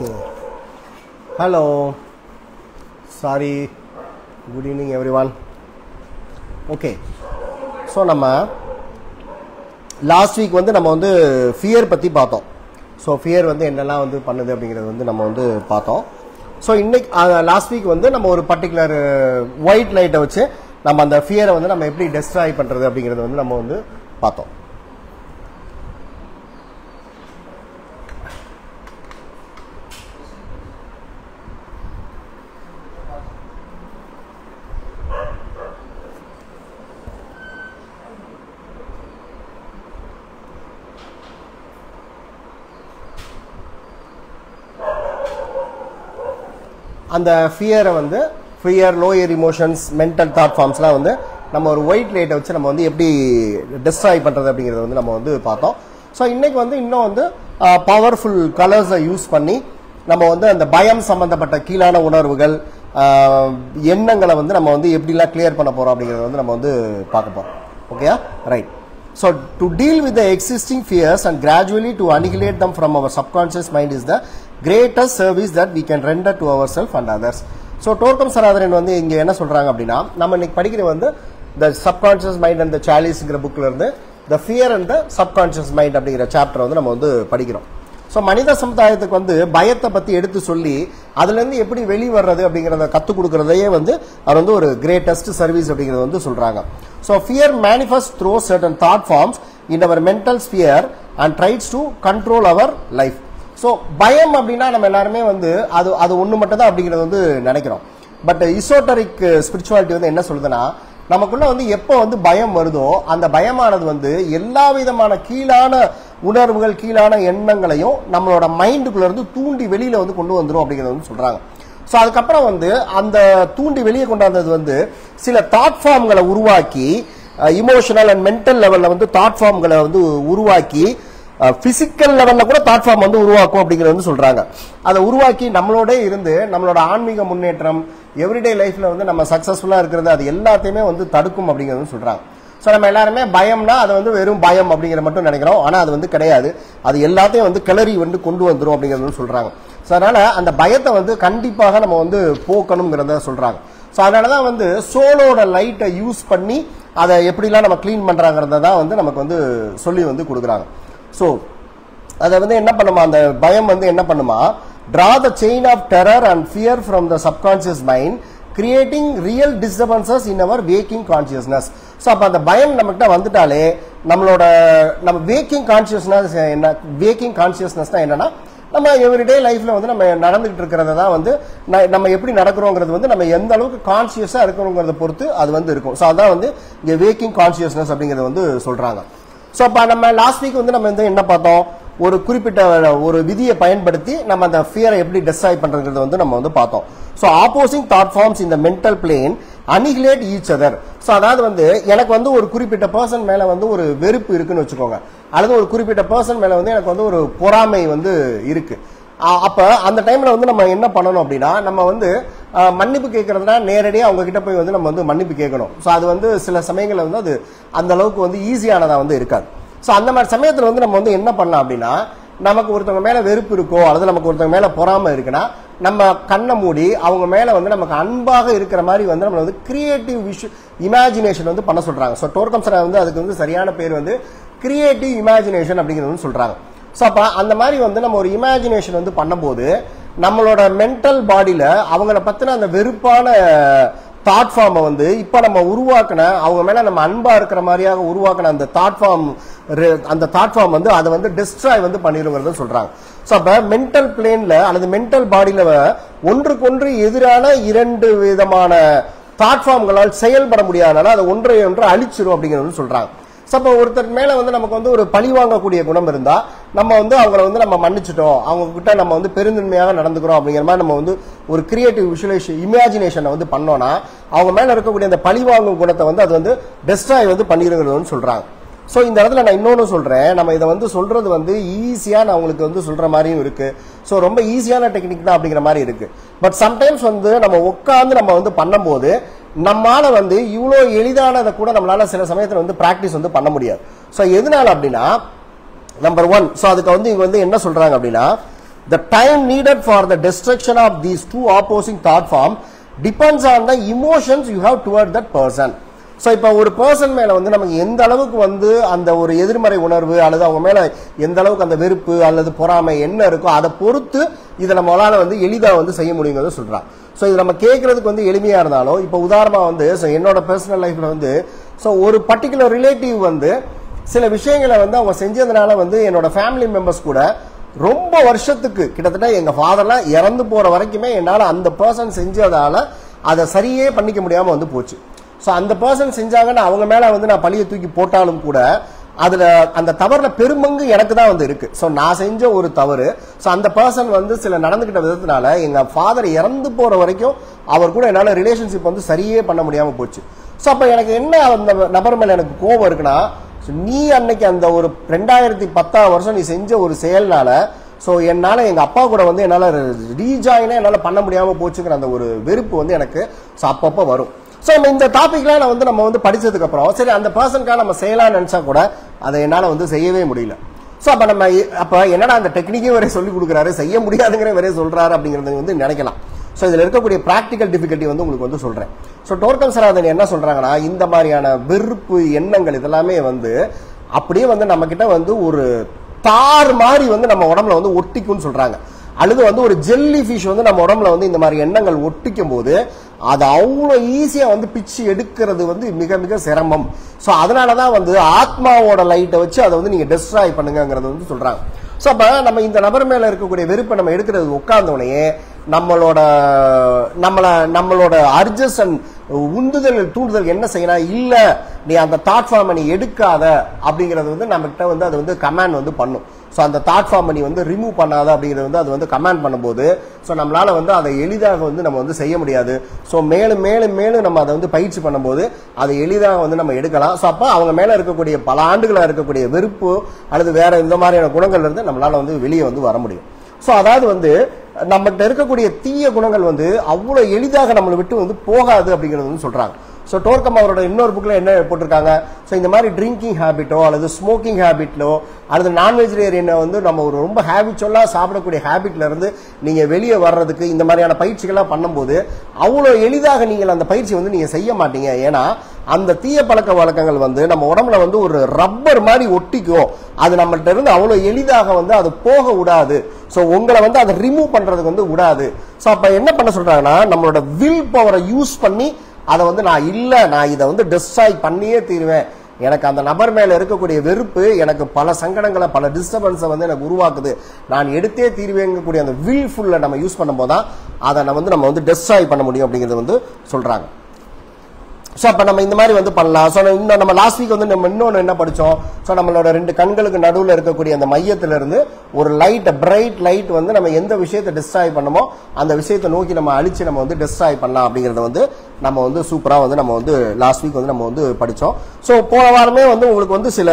Okay. Hello. Sorry. Good evening, everyone. Okay. So, last week நம்ம fear பத்தி பார்த்தோம். So, fear என்னெல்லாம் பண்ணுது அப்படிங்கிறது நம்ம பார்த்தோம். So, last week நம்ம ஒரு particular white light வச்சு நம்ம அந்த fear நம்ம எப்படி destroy பண்றது அப்படிங்கிறது நம்ம பார்த்தோம். அந்த fear fear, lower emotions, mental thought forms நம்ம ஒரு white light வச்சு நம்ம எப்படி destroy பண்றது அப்படிங்கிறது நம்ம பார்த்தோம். ஸோ இன்னைக்கு இன்னும் பவர்ஃபுல் கலர்ஸை யூஸ் பண்ணி நம்ம அந்த பயம் சம்பந்தப்பட்ட கீழான உணர்வுகள் எண்ணங்களை நம்ம எப்படிலாம் கிளியர் பண்ண போறோம் அப்படிங்கிறது நம்ம பார்க்க போறோம். ஓகேயா? Right. So to deal with the existing fears and gradually to annihilate them from our subconscious mind is the greatest service that we can render to ourselves and others. So டோர்கம் சராதரன் இங்க என்ன சொல்றாங்க அப்படின்னா, நம்ம இன்னைக்கு படிக்கிற the subconscious mind and the chaliceங்கிற புக்ல இருந்து the fear and the subconscious mind அப்படிங்கிற சாப்டர் நம்ம படிக்கிறோம். ஸோ மனித சமுதாயத்துக்கு பயத்தை பத்தி எடுத்து சொல்லி அதுல இருந்து எப்படி வெளிவர்றது அப்படிங்கறத கத்து கொடுக்கறதையே அவர் ஒரு கிரேட்டஸ்ட் சர்வீஸ் அப்படிங்கறது சொல்றாங்க. So fear manifest through certain thought forms in our mental sphere and tries to control our life. So பயம் அப்படின்னா நம்ம எல்லாருமே அது ஒண்ணு மட்டும் தான் அப்படிங்கறது நினைக்கிறோம். பட் இசோட்டரிக் ஸ்பிரிச்சுவாலிட்டி என்ன சொல்லுதுன்னா, நமக்குள்ள எப்போ பயம் வருதோ அந்த பயமானது எல்லா விதமான கீழான உணர்வுகள் கீழான எண்ணங்களையும் நம்மளோட மைண்டுக்குள்ள இருந்து தூண்டி வெளியில கொண்டு வந்துரும் அப்படிங்கறத சொல்றாங்க. சோ அதுக்கப்புறம் அந்த தூண்டி வெளியே கொண்டாந்தது சில தாட் ஃபார்ம்களை உருவாக்கி இமோஷனல் அண்ட் மென்டல் லெவல்ல தாட் ஃபார்ம்களை உருவாக்கி பிசிக்கல் லெவல்ல கூட தாட் ஃபார்ம் உருவாக்கும் அப்படிங்கறது சொல்றாங்க. அதை உருவாக்கி நம்மளோட இருந்து நம்மளோட ஆன்மீக முன்னேற்றம் எவ்ரிடே லைஃப்ல நம்ம சக்சஸ்ஃபுல்லா இருக்கிறது அது எல்லாத்தையுமே தடுக்கும் அப்படிங்கறது சொல்றாங்க. சோ நம்ம எல்லாருமே பயம்னா அது வெறும் பயம் அப்படிங்கிற மட்டும் நினைக்கிறோம். ஆனா அது கிடையாது. அது எல்லாத்தையும் கிளறி கொண்டு வந்துரும் அப்படிங்கறது சொல்றாங்க. சோ அதனால அந்த பயத்தை கண்டிப்பாக நம்ம போக்கணும்ங்கறத சொல்றாங்க. சோ அதனாலதான் சோலோட லைட்டை யூஸ் பண்ணி அதை எப்படிலாம் நம்ம கிளீன் பண்றாங்கறத தான் நமக்கு சொல்லி கொடுக்குறாங்க. சோ அதை என்ன பண்ணுமா, அந்த பயம் என்ன பண்ணுமா, draw the chain of terror and fear from the subconscious mind, creating real disturbances in our waking consciousness. So அப்ப அந்த பயம் நமக்கிட்ட வந்துட்டாலே நம்ம waking consciousness என்ன, waking consciousness என்னன்னா நம்ம எவ்ரிடே லைஃப்ல நம்ம நடந்துகிட்டு இருக்கிறத தான் நம்ம எப்படி நடக்கிறோங்கிறது நம்ம எந்த அளவுக்கு கான்சியஸா இருக்கிறோங்கிறத பொறுத்து அது இருக்கும். ஸோ அதான் இங்க வேக்கிங் கான்சியஸ்னஸ் அப்படிங்கறது சொல்றாங்க. ஸோ அப்ப நம்ம லாஸ்ட் வீக் நம்ம என்ன பார்த்தோம், ஒரு குறிப்பிட்ட ஒரு விதியை பயன்படுத்தி நம்ம அந்த ஃபியரை எப்படி டிஸ்ட்ராய் பண்றது நம்ம பார்த்தோம். ஸோ ஆப்போசிங் தாட் ஃபார்ம்ஸ் இந்த mental plane annihilate each other. So அதாவது எனக்கு ஒரு குறிப்பிட்ட பர்சன் மேல ஒரு வெறுப்பு இருக்குன்னு வச்சுக்கோங்க, அல்லது ஒரு குறிப்பிட்ட பர்சன் மேல எனக்கு ஒரு பொறாமை இருக்கு. அப்ப அந்த டைம்ல நம்ம என்ன பண்ணணும் அப்படின்னா, நம்ம மன்னிப்பு கேட்கறதுனா நேரடியாக அவங்க கிட்ட போய் நம்ம மன்னிப்பு கேட்கணும். ஸோ அது சில சமயங்கள்ல அது அந்த அளவுக்கு ஈஸியானதா இருக்காது. ஸோ அந்த மாதிரி சமயத்துல நம்ம என்ன பண்ணலாம் அப்படின்னா, நமக்கு ஒருத்தவங்க மேல வெறுப்பு இருக்கோ அல்லது நமக்கு ஒருத்தவங்க மேல பொறாம இருக்குன்னா நம்ம கண்ணை மூடி அவங்க மேல நமக்கு அன்பாக இருக்கிற மாதிரி நம்ம கிரியேட்டிவ் இமேஜினேஷன் பண்ண சொல்றாங்க. ஸோ டோர்கம் சார் அதுக்கு சரியான பேர் கிரியேட்டிவ் இமேஜினேஷன் அப்படிங்கிறது சொல்றாங்க. ஸோ அப்ப அந்த மாதிரி நம்ம ஒரு இமேஜினேஷன் பண்ணும்போது நம்மளோட மென்டல் பாடியில அவங்கள பத்தின அந்த வெறுப்பான தாட் ஃபார்மை இப்ப நம்ம உருவாக்கின அவங்க மேல நம்ம அன்பா இருக்கிற மாதிரியாக உருவாக்கின அந்த தாட் ஃபார்ம் அதை டிஸ்ட்ராய் பண்ணிருங்கிறத சொல்றாங்க. சோ அப்ப மென்டல் பிளேன்ல அல்லது மென்டல் பாடியில ஒன்றுக்கொன்று எதிரான இரண்டு விதமான தாட் ஃபார்ம்களால் செயல்பட முடியாதனால அதை ஒன்றை அழிச்சிரும் அப்படிங்கிறது சொல்றாங்க. அப்ப ஒருத்தர் மேல நமக்கு ஒரு பழி வாங்கக்கூடிய குணம் இருந்தா நம்ம அவங்களை நம்ம மன்னிச்சிட்டோம், அவங்க கிட்ட நம்ம பெருந்தன்மையாக நடந்துக்கிறோம் அப்படிங்கிற மாதிரி நம்ம ஒரு கிரியேட்டிவ் விஷுவலைசேஷன் இமேஜினேஷனை பண்ணோம்னா அவங்க மேல இருக்கக்கூடிய அந்த பழி வாங்கும் குணத்தை அது டெஸ்ட்ராய் பண்ணிருங்கிறது சொல்றாங்க. சோ இந்த இடத்துல நான் இன்னொன்னு சொல்றேன், நம்ம இதை சொல்றது ஈஸியா நான் உங்களுக்கு சொல்ற மாதிரியும் இருக்கு. சோ ரொம்ப ஈஸியான டெக்னிக் தான் அப்படிங்கிற மாதிரி இருக்கு. பட் சம்டைம்ஸ் நம்ம உட்கார்ந்து நம்ம பண்ணும்போது நம்மால இவ்வளோ எளிதானதை கூட நம்மளால சில சமயத்துல பிராக்டிஸ் பண்ண முடியாது. சோ எதனால அப்படின்னா, நம்பர் 1, சோ அதுக்கு இவங்க என்ன சொல்றாங்க அப்படின்னா, the time needed for the destruction of these two opposing thought form depends on the emotions you have toward that person. So இப்போ ஒரு பர்சன் மேலே வந்து நமக்கு எந்த அளவுக்கு வந்து அந்த ஒரு எதிர்மறை உணர்வு அல்லது அவங்க மேலே எந்த அளவுக்கு அந்த வெறுப்பு அல்லது பொறாமை என்ன இருக்கோ அதை பொறுத்து இதை நம்மளால வந்து எளிதாக வந்து செய்ய முடியுங்கிறத சொல்கிறான். ஸோ இது நம்ம கேட்கறதுக்கு வந்து எளிமையாக இருந்தாலும் இப்போ உதாரணமாக வந்து ஸோ என்னோட பர்சனல் லைஃப்பில் வந்து ஸோ ஒரு பர்டிகுலர் ரிலேட்டிவ் வந்து சில விஷயங்களை வந்து அவங்க செஞ்சதுனால வந்து என்னோட ஃபேமிலி மெம்பர்ஸ் கூட ரொம்ப வருஷத்துக்கு கிட்டத்தட்ட எங்கள் ஃபாதர்லாம் இறந்து போகிற வரைக்குமே என்னால் அந்த பர்சன் செஞ்சதால அதை சரியே பண்ணிக்க முடியாமல் வந்து போச்சு. ஸோ அந்த பர்சன் செஞ்சாங்கன்னு அவங்க மேலே வந்து நான் பழியை தூக்கி போட்டாலும் கூட அதில் அந்த தவறில் பெரும்பங்கு எனக்கு தான் வந்து இருக்கு. ஸோ நான் செஞ்ச ஒரு தவறு, ஸோ அந்த பர்சன் வந்து சில நடந்துக்கிட்ட விதத்தினால எங்கள் ஃபாதர் இறந்து போகிற வரைக்கும் அவர் கூட என்னால் ரிலேஷன்ஷிப் வந்து சரியே பண்ண முடியாமல் போச்சு. ஸோ அப்போ எனக்கு என்ன அந்த நபர் மேலே எனக்கு கோபம் இருக்குன்னா, நீ அன்னைக்கு அந்த ஒரு 2010 நீ செஞ்ச ஒரு செயல்னால ஸோ என்னால் எங்கள் அப்பா கூட வந்து என்னால் ரீஜாயினா என்னால் பண்ண முடியாமல் போச்சுங்கிற அந்த ஒரு வெறுப்பு வந்து எனக்கு ஸோ அப்பப்போ வரும். ஸோ நம்ம இந்த டாபிக்லாம் நம்ம வந்து படிச்சதுக்கு அப்புறம் சரி அந்த பர்சனுக்காக நம்ம செய்யலாம்னு நினைச்சா கூட அதை என்னால் வந்து செய்யவே முடியல. ஸோ அப்போ என்னடா அந்த டெக்னிக்கே வரை சொல்லி கொடுக்குறாரு, செய்ய முடியாதுங்கிற வரைய சொல்றாரு அப்படிங்கிறது வந்து நினைக்கலாம். ஸோ இதில் இருக்கக்கூடிய ப்ராக்டிக்கல் டிஃபிகல்ட்டி வந்து உங்களுக்கு வந்து சொல்றேன். ஸோ டோர்கம் சராதன் என்ன சொல்றாங்கன்னா, இந்த மாதிரியான வெறுப்பு எண்ணங்கள் இதெல்லாமே வந்து அப்படியே வந்து நம்ம கிட்ட வந்து ஒரு தார் மாதிரி வந்து நம்ம உடம்புல வந்து ஒட்டிக்கும்னு சொல்றாங்க. அல்லது வந்து ஒரு ஜெல்லி ஃபிஷ் வந்து நம்ம உடம்புல வந்து இந்த மாதிரி எண்ணங்கள் ஒட்டிக்கும் போது அது அவ்வளோ ஈஸியா வந்து பிச்சு எடுக்கிறது வந்து மிக மிக சிரமம். ஸோ அதனாலதான் வந்து ஆத்மாவோட லைட்டை வச்சு அதை வந்து நீங்க டெஸ்ட்ராய் பண்ணுங்கிறது வந்து சொல்றாங்க. ஸோ அப்ப நம்ம இந்த நபர் மேல இருக்கக்கூடிய வெறுப்பை நம்ம எடுக்கிறது உட்கார்ந்தோடனே நம்மளோட அர்ஜஸ் அண்ட் உந்துதல் தூண்டுதல் என்ன செய்யணும், இல்ல நீ அந்த தாட் ஃபார்மை நீ எடுக்காத அப்படிங்கிறது வந்து நம்ம கிட்ட வந்து அது வந்து கமாண்ட் வந்து பண்ணும். ஸோ அந்த தாட் ஃபார்மை நீ வந்து ரிமூவ் பண்ணாத அப்படிங்கிறது வந்து அது வந்து கமாண்ட் பண்ணும்போது ஸோ நம்மளால வந்து அதை எளிதாக வந்து நம்ம வந்து செய்ய முடியாது. ஸோ மேலும் மேலும் மேலும் நம்ம அதை வந்து பயிற்சி பண்ணும்போது அதை எளிதாக வந்து நம்ம எடுக்கலாம். ஸோ அப்போ அவங்க மேல இருக்கக்கூடிய பல ஆண்டுகளாக இருக்கக்கூடிய வெறுப்பு அல்லது வேற இந்த மாதிரியான குணங்கள் இருந்து நம்மளால வந்து வெளியே வந்து வர முடியும். ஸோ அதாவது வந்து நம்மகிட்ட இருக்கக்கூடிய தீய குணங்கள் வந்து அவ்வளோ எளிதாக நம்மளை விட்டு வந்து போகாது அப்படிங்கிறது வந்து சொல்றாங்க. ஸோ டோர்கம் அவரோட இன்னொரு புக்கில் என்ன போட்டிருக்காங்க, ஸோ இந்த மாதிரி ட்ரிங்கிங் ஹேபிட்டோ அல்லது ஸ்மோக்கிங் ஹேபிட்லோ அல்லது நான்வெஜிடேரியனை வந்து நம்ம ஒரு ரொம்ப ஹேபிச்சுவலாக சாப்பிடக்கூடிய ஹேபிட்ல இருந்து நீங்கள் வெளியே வர்றதுக்கு இந்த மாதிரியான பயிற்சிகள்லாம் பண்ணும்போது அவ்வளோ எளிதாக நீங்கள் அந்த பயிற்சி வந்து நீங்கள் செய்ய மாட்டீங்க. ஏன்னா அந்த தீய பழக்க வழக்கங்கள் வந்து நம்ம உடம்புல வந்து ஒரு ரப்பர் மாதிரி ஒட்டிக்கும். அது நம்மள்ட்ட இருந்து அவ்வளோ எளிதாக வந்து அது போக விடாது. ஸோ உங்களை வந்து அதை ரிமூவ் பண்றதுக்கு வந்து விடாது. ஸோ அப்போ என்ன பண்ண சொல்றாங்கன்னா, நம்மளோட வில் பவரை யூஸ் பண்ணி அதை வந்து நான் இதை வந்து டிஸ்ட்ராய் பண்ணியே தீருவேன். எனக்கு அந்த நபர் மேல இருக்கக்கூடிய வெறுப்பு எனக்கு பல சங்கடங்களை பல டிஸ்டர்பன்ஸை வந்து எனக்கு உருவாக்குது, நான் எடுத்தே தீர்வேங்கக்கூடிய அந்த வில் ஃபுல்ல நம்ம யூஸ் பண்ணும்போது தான் அதை நம்ம வந்து டிஸ்ட்ராய் பண்ண முடியும் அப்படிங்கிறது வந்து சொல்றாங்க. ஸோ அப்போ நம்ம இந்த மாதிரி வந்து பண்ணலாம். ஸோ இன்னும் நம்ம லாஸ்ட் வீக் வந்து நம்ம இன்னொன்று என்ன படித்தோம், ஸோ நம்மளோட 2 கண்களுக்கு நடுவில் இருக்கக்கூடிய அந்த மையத்திலிருந்து ஒரு பிரைட் லைட் வந்து நம்ம எந்த விஷயத்தை டிஸ்ட்ராய் பண்ணமோ அந்த விஷயத்தை நோக்கி நம்ம அழிச்சு நம்ம வந்து டிஸ்ட்ராய் பண்ணலாம் அப்படிங்கிறத வந்து நம்ம வந்து சூப்பராக வந்து நம்ம வந்து லாஸ்ட் வீக் வந்து நம்ம வந்து படித்தோம். ஸோ போன வாரமே வந்து உங்களுக்கு வந்து சில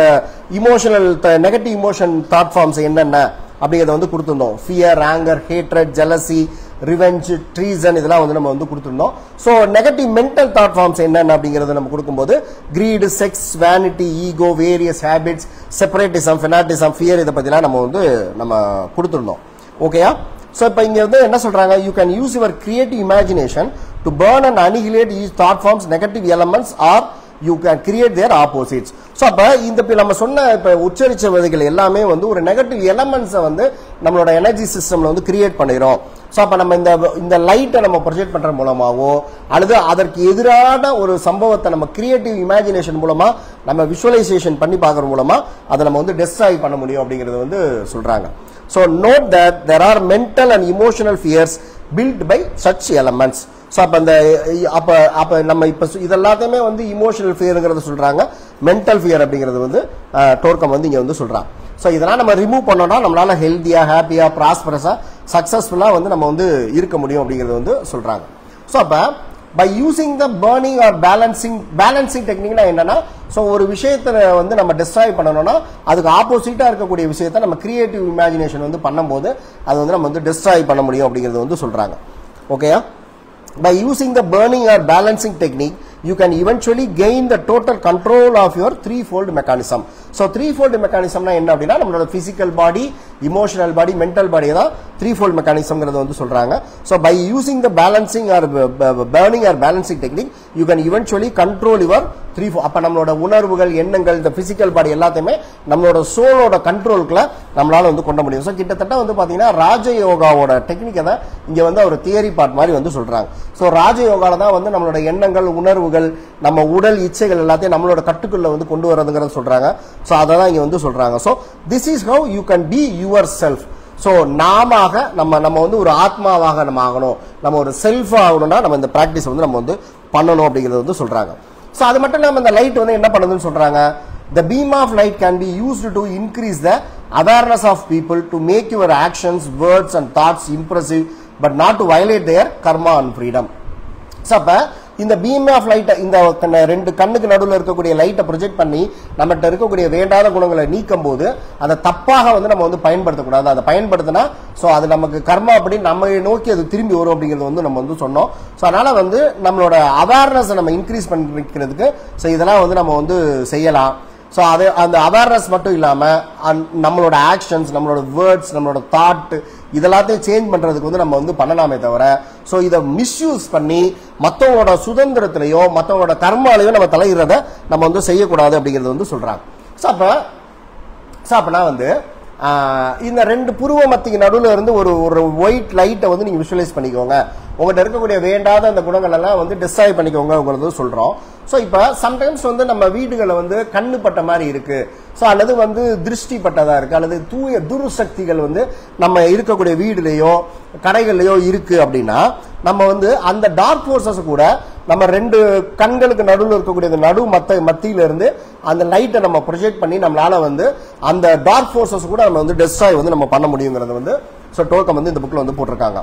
emotional negative emotion thought forms என்னென்ன அப்படிங்கிறத வந்து கொடுத்துருந்தோம். Fear, anger, hatred, jealousy, revenge, treason இதெல்லாம் வந்து நம்ம வந்து கொடுத்துருந்தோம். So negative mental thought forms என்னென்ன அப்படிங்கிறத நம்ம கொடுக்கும்போது greed, sex, vanity, ego, various habits, separatism, fanaticism, fear இதை பற்றிலாம் நம்ம கொடுத்துருந்தோம். ஓகேயா? ஸோ இப்போ இங்கே வந்து என்ன சொல்றாங்க, you can use your creative imagination to burn and annihilate each thought forms negative elements or you can create their opposites. So அப்போ நம்ம சொன்ன இப்போ உச்சரிச்ச விதைகள் எல்லாமே வந்து ஒரு நெகட்டிவ் எலமெண்ட்ஸை வந்து நம்மளோட எனர்ஜி சிஸ்டம்ல வந்து கிரியேட் பண்ணிடும். ஸோ அப்போ நம்ம இந்த லைட்டை நம்ம ப்ரொஜெக்ட் பண்ற மூலமாவோ அல்லது அதற்கு எதிரான ஒரு சம்பவத்தை நம்ம கிரியேட்டிவ் இமேஜினேஷன் மூலமா நம்ம விஷுவலைசேஷன் பண்ணி பார்க்கற மூலமா அதை நம்ம வந்து டெஸ்ட்ராய் பண்ண முடியும் அப்படிங்கிறது வந்து சொல்றாங்க. So note that there are mental and emotional fears built by such elements. So அப்போ நம்ம இப்போ இதெல்லாத்தையுமே வந்து இமோஷனல் ஃபியருங்கிறத சொல்றாங்க. மென்டல் ஃபியர் அப்படிங்கிறது வந்து டோர்கம் வந்து இங்கே வந்து சொல்றாங்க. ஸோ இதெல்லாம் நம்ம ரிமூவ் பண்ணோம்னா நம்மளால ஹெல்த்தியா, ஹாப்பியா, ப்ராஸ்பரஸா, சக்சஸ்ஃபுல்லா வந்து நம்ம வந்து இருக்க முடியும் அப்படிங்கிறது வந்து சொல்றாங்க. ஸோ அப்போ by using the burning or balancing டெக்னிக்னா என்னன்னா, ஸோ ஒரு விஷயத்தை வந்து நம்ம டிஸ்ட்ராய் பண்ணணும்னா அதுக்கு ஆப்போசிட்டா இருக்கக்கூடிய விஷயத்தை நம்ம கிரியேட்டிவ் இமேஜினேஷன் வந்து பண்ணும்போது அது வந்து நம்ம வந்து டிஸ்ட்ராய் பண்ண முடியும் அப்படிங்கிறது வந்து சொல்றாங்க. ஓகேயா? By using the burning or balancing technique, you can eventually gain the total control of your threefold mechanism. So threefold மெக்கானிசம்னா என்ன அப்படின்னா நம்மளோட physical body, emotional body, mental body தான் த்ரீ ஃபோல்டு மெக்கானிசம்ங்கிறது வந்து சொல்றாங்க. So by using the balancing or burning or balancing technique you can eventually control your three four. அப்ப நம்மளோட உணர்வுகள், எண்ணங்கள், இந்த பிசிக்கல் பாடி எல்லாத்தையுமே நம்மளோட சோலோட கண்ட்ரோலுக்குள்ள நம்மளால வந்து கொண்டு முடியும். ஸோ கிட்டத்தட்ட வந்து பாத்தீங்கன்னா ராஜயோகாவோட டெக்னிக்கை தான் இங்க வந்து ஒரு தியரி பார்ட் மாதிரி வந்து சொல்றாங்க. ஸோ ராஜயோகால தான் வந்து நம்மளோட எண்ணங்கள், உணர்வுகள், நம்ம உடல் இச்சைகள் எல்லாத்தையும் நம்மளோட கட்டுக்குள்ள வந்து கொண்டு வரதுங்கிறத சொல்றாங்க. ஸோ அதை தான் இங்க வந்து சொல்றாங்க. So this is how you can be your self. So நாம நம்ம வந்து ஒரு ஆத்மாவாக நம்ம ஆகணும், நம்ம ஒரு செல்ஃப் ஆகணும்னா நம்ம இந்த பிராக்டிஸ் வந்து நம்ம வந்து பண்ணணும் அப்படிங்கிறது வந்து சொல்றாங்க. ஸோ அது மட்டும் இல்லாமல் இந்த லைட் வந்து என்ன பண்ணுதுன்னு சொல்றாங்க, the beam of light can be used to increase the awareness of people to make your actions, words and thoughts impressive but not to violate their karma and freedom. So அப்ப இந்த beam of லைட்டை, இந்த ரெண்டு கண்ணுக்கு நடுவில் இருக்கக்கூடிய லைட்டை project பண்ணி நம்மகிட்ட இருக்கக்கூடிய வேண்டாத குணங்களை நீக்கும் போது அதை தப்பாக வந்து நம்ம வந்து பயன்படுத்தக்கூடாது. அதை பயன்படுத்தினா ஸோ அது நமக்கு கர்மா அப்படி நம்ம நோக்கி அது திரும்பி வரும் அப்படிங்கிறது வந்து நம்ம வந்து சொன்னோம். ஸோ அதனால வந்து நம்மளோட அவேர்னஸ் நம்ம இன்க்ரீஸ் பண்ணிக்கிறதுக்கு ஸோ இதெல்லாம் வந்து நம்ம வந்து செய்யலாம். ஸோ அது அந்த அவேர்னஸ் மட்டும் இல்லாமல் நம்மளோட ஆக்ஷன்ஸ், நம்மளோட வேர்ட்ஸ், நம்மளோட தாட் இதெல்லாத்தையும் சேஞ்ச் பண்றதுக்கு வந்து நம்ம வந்து பண்ணலாமே தவிர ஸோ இதை மிஸ்யூஸ் பண்ணி மற்றவங்களோட சுதந்திரத்திலையோ மற்றவங்களோட கர்மாலையோ நம்ம தலையிறத நம்ம வந்து செய்யக்கூடாது அப்படிங்கிறது வந்து சொல்றாங்க. ஸோ அப்பனா வந்து இந்த ரெண்டு புருவ மத்திக்கு நடுவில் இருந்து ஒரு ஒயிட் லைட்டை வந்து நீங்க விஷுவலைஸ் பண்ணிக்கோங்க. உங்கள்கிட்ட இருக்கக்கூடிய வேண்டாத அந்த குணங்கள் எல்லாம் வந்து டிஸ்ட்ராய் பண்ணிக்கோங்க உங்களுக்கு சொல்றோம். ஸோ இப்போ சம்டைம்ஸ் வந்து நம்ம வீடுகளை வந்து கண்ணு பட்ட மாதிரி இருக்கு, ஸோ அல்லது வந்து திருஷ்டி பட்டதா இருக்கு, அல்லது தூய துருசக்திகள் வந்து நம்ம இருக்கக்கூடிய வீடுலையோ கடைகள்லையோ இருக்கு அப்படின்னா நம்ம வந்து அந்த டார்க் ஃபோர்ஸஸ் கூட நம்ம ரெண்டு கண்களுக்கு நடுவில் இருக்கக்கூடிய நடு மத்தியில இருந்து அந்த லைட்டை நம்ம ப்ரொஜெக்ட் பண்ணி நம்மளால வந்து அந்த டார்க் ஃபோர்ஸஸ் கூட நம்ம வந்து டெஸ்ட்ராய் வந்து நம்ம பண்ண முடியுங்கிறது வந்து ஸோ டோக்கம் வந்து இந்த புக்ல வந்து போட்டிருக்காங்க.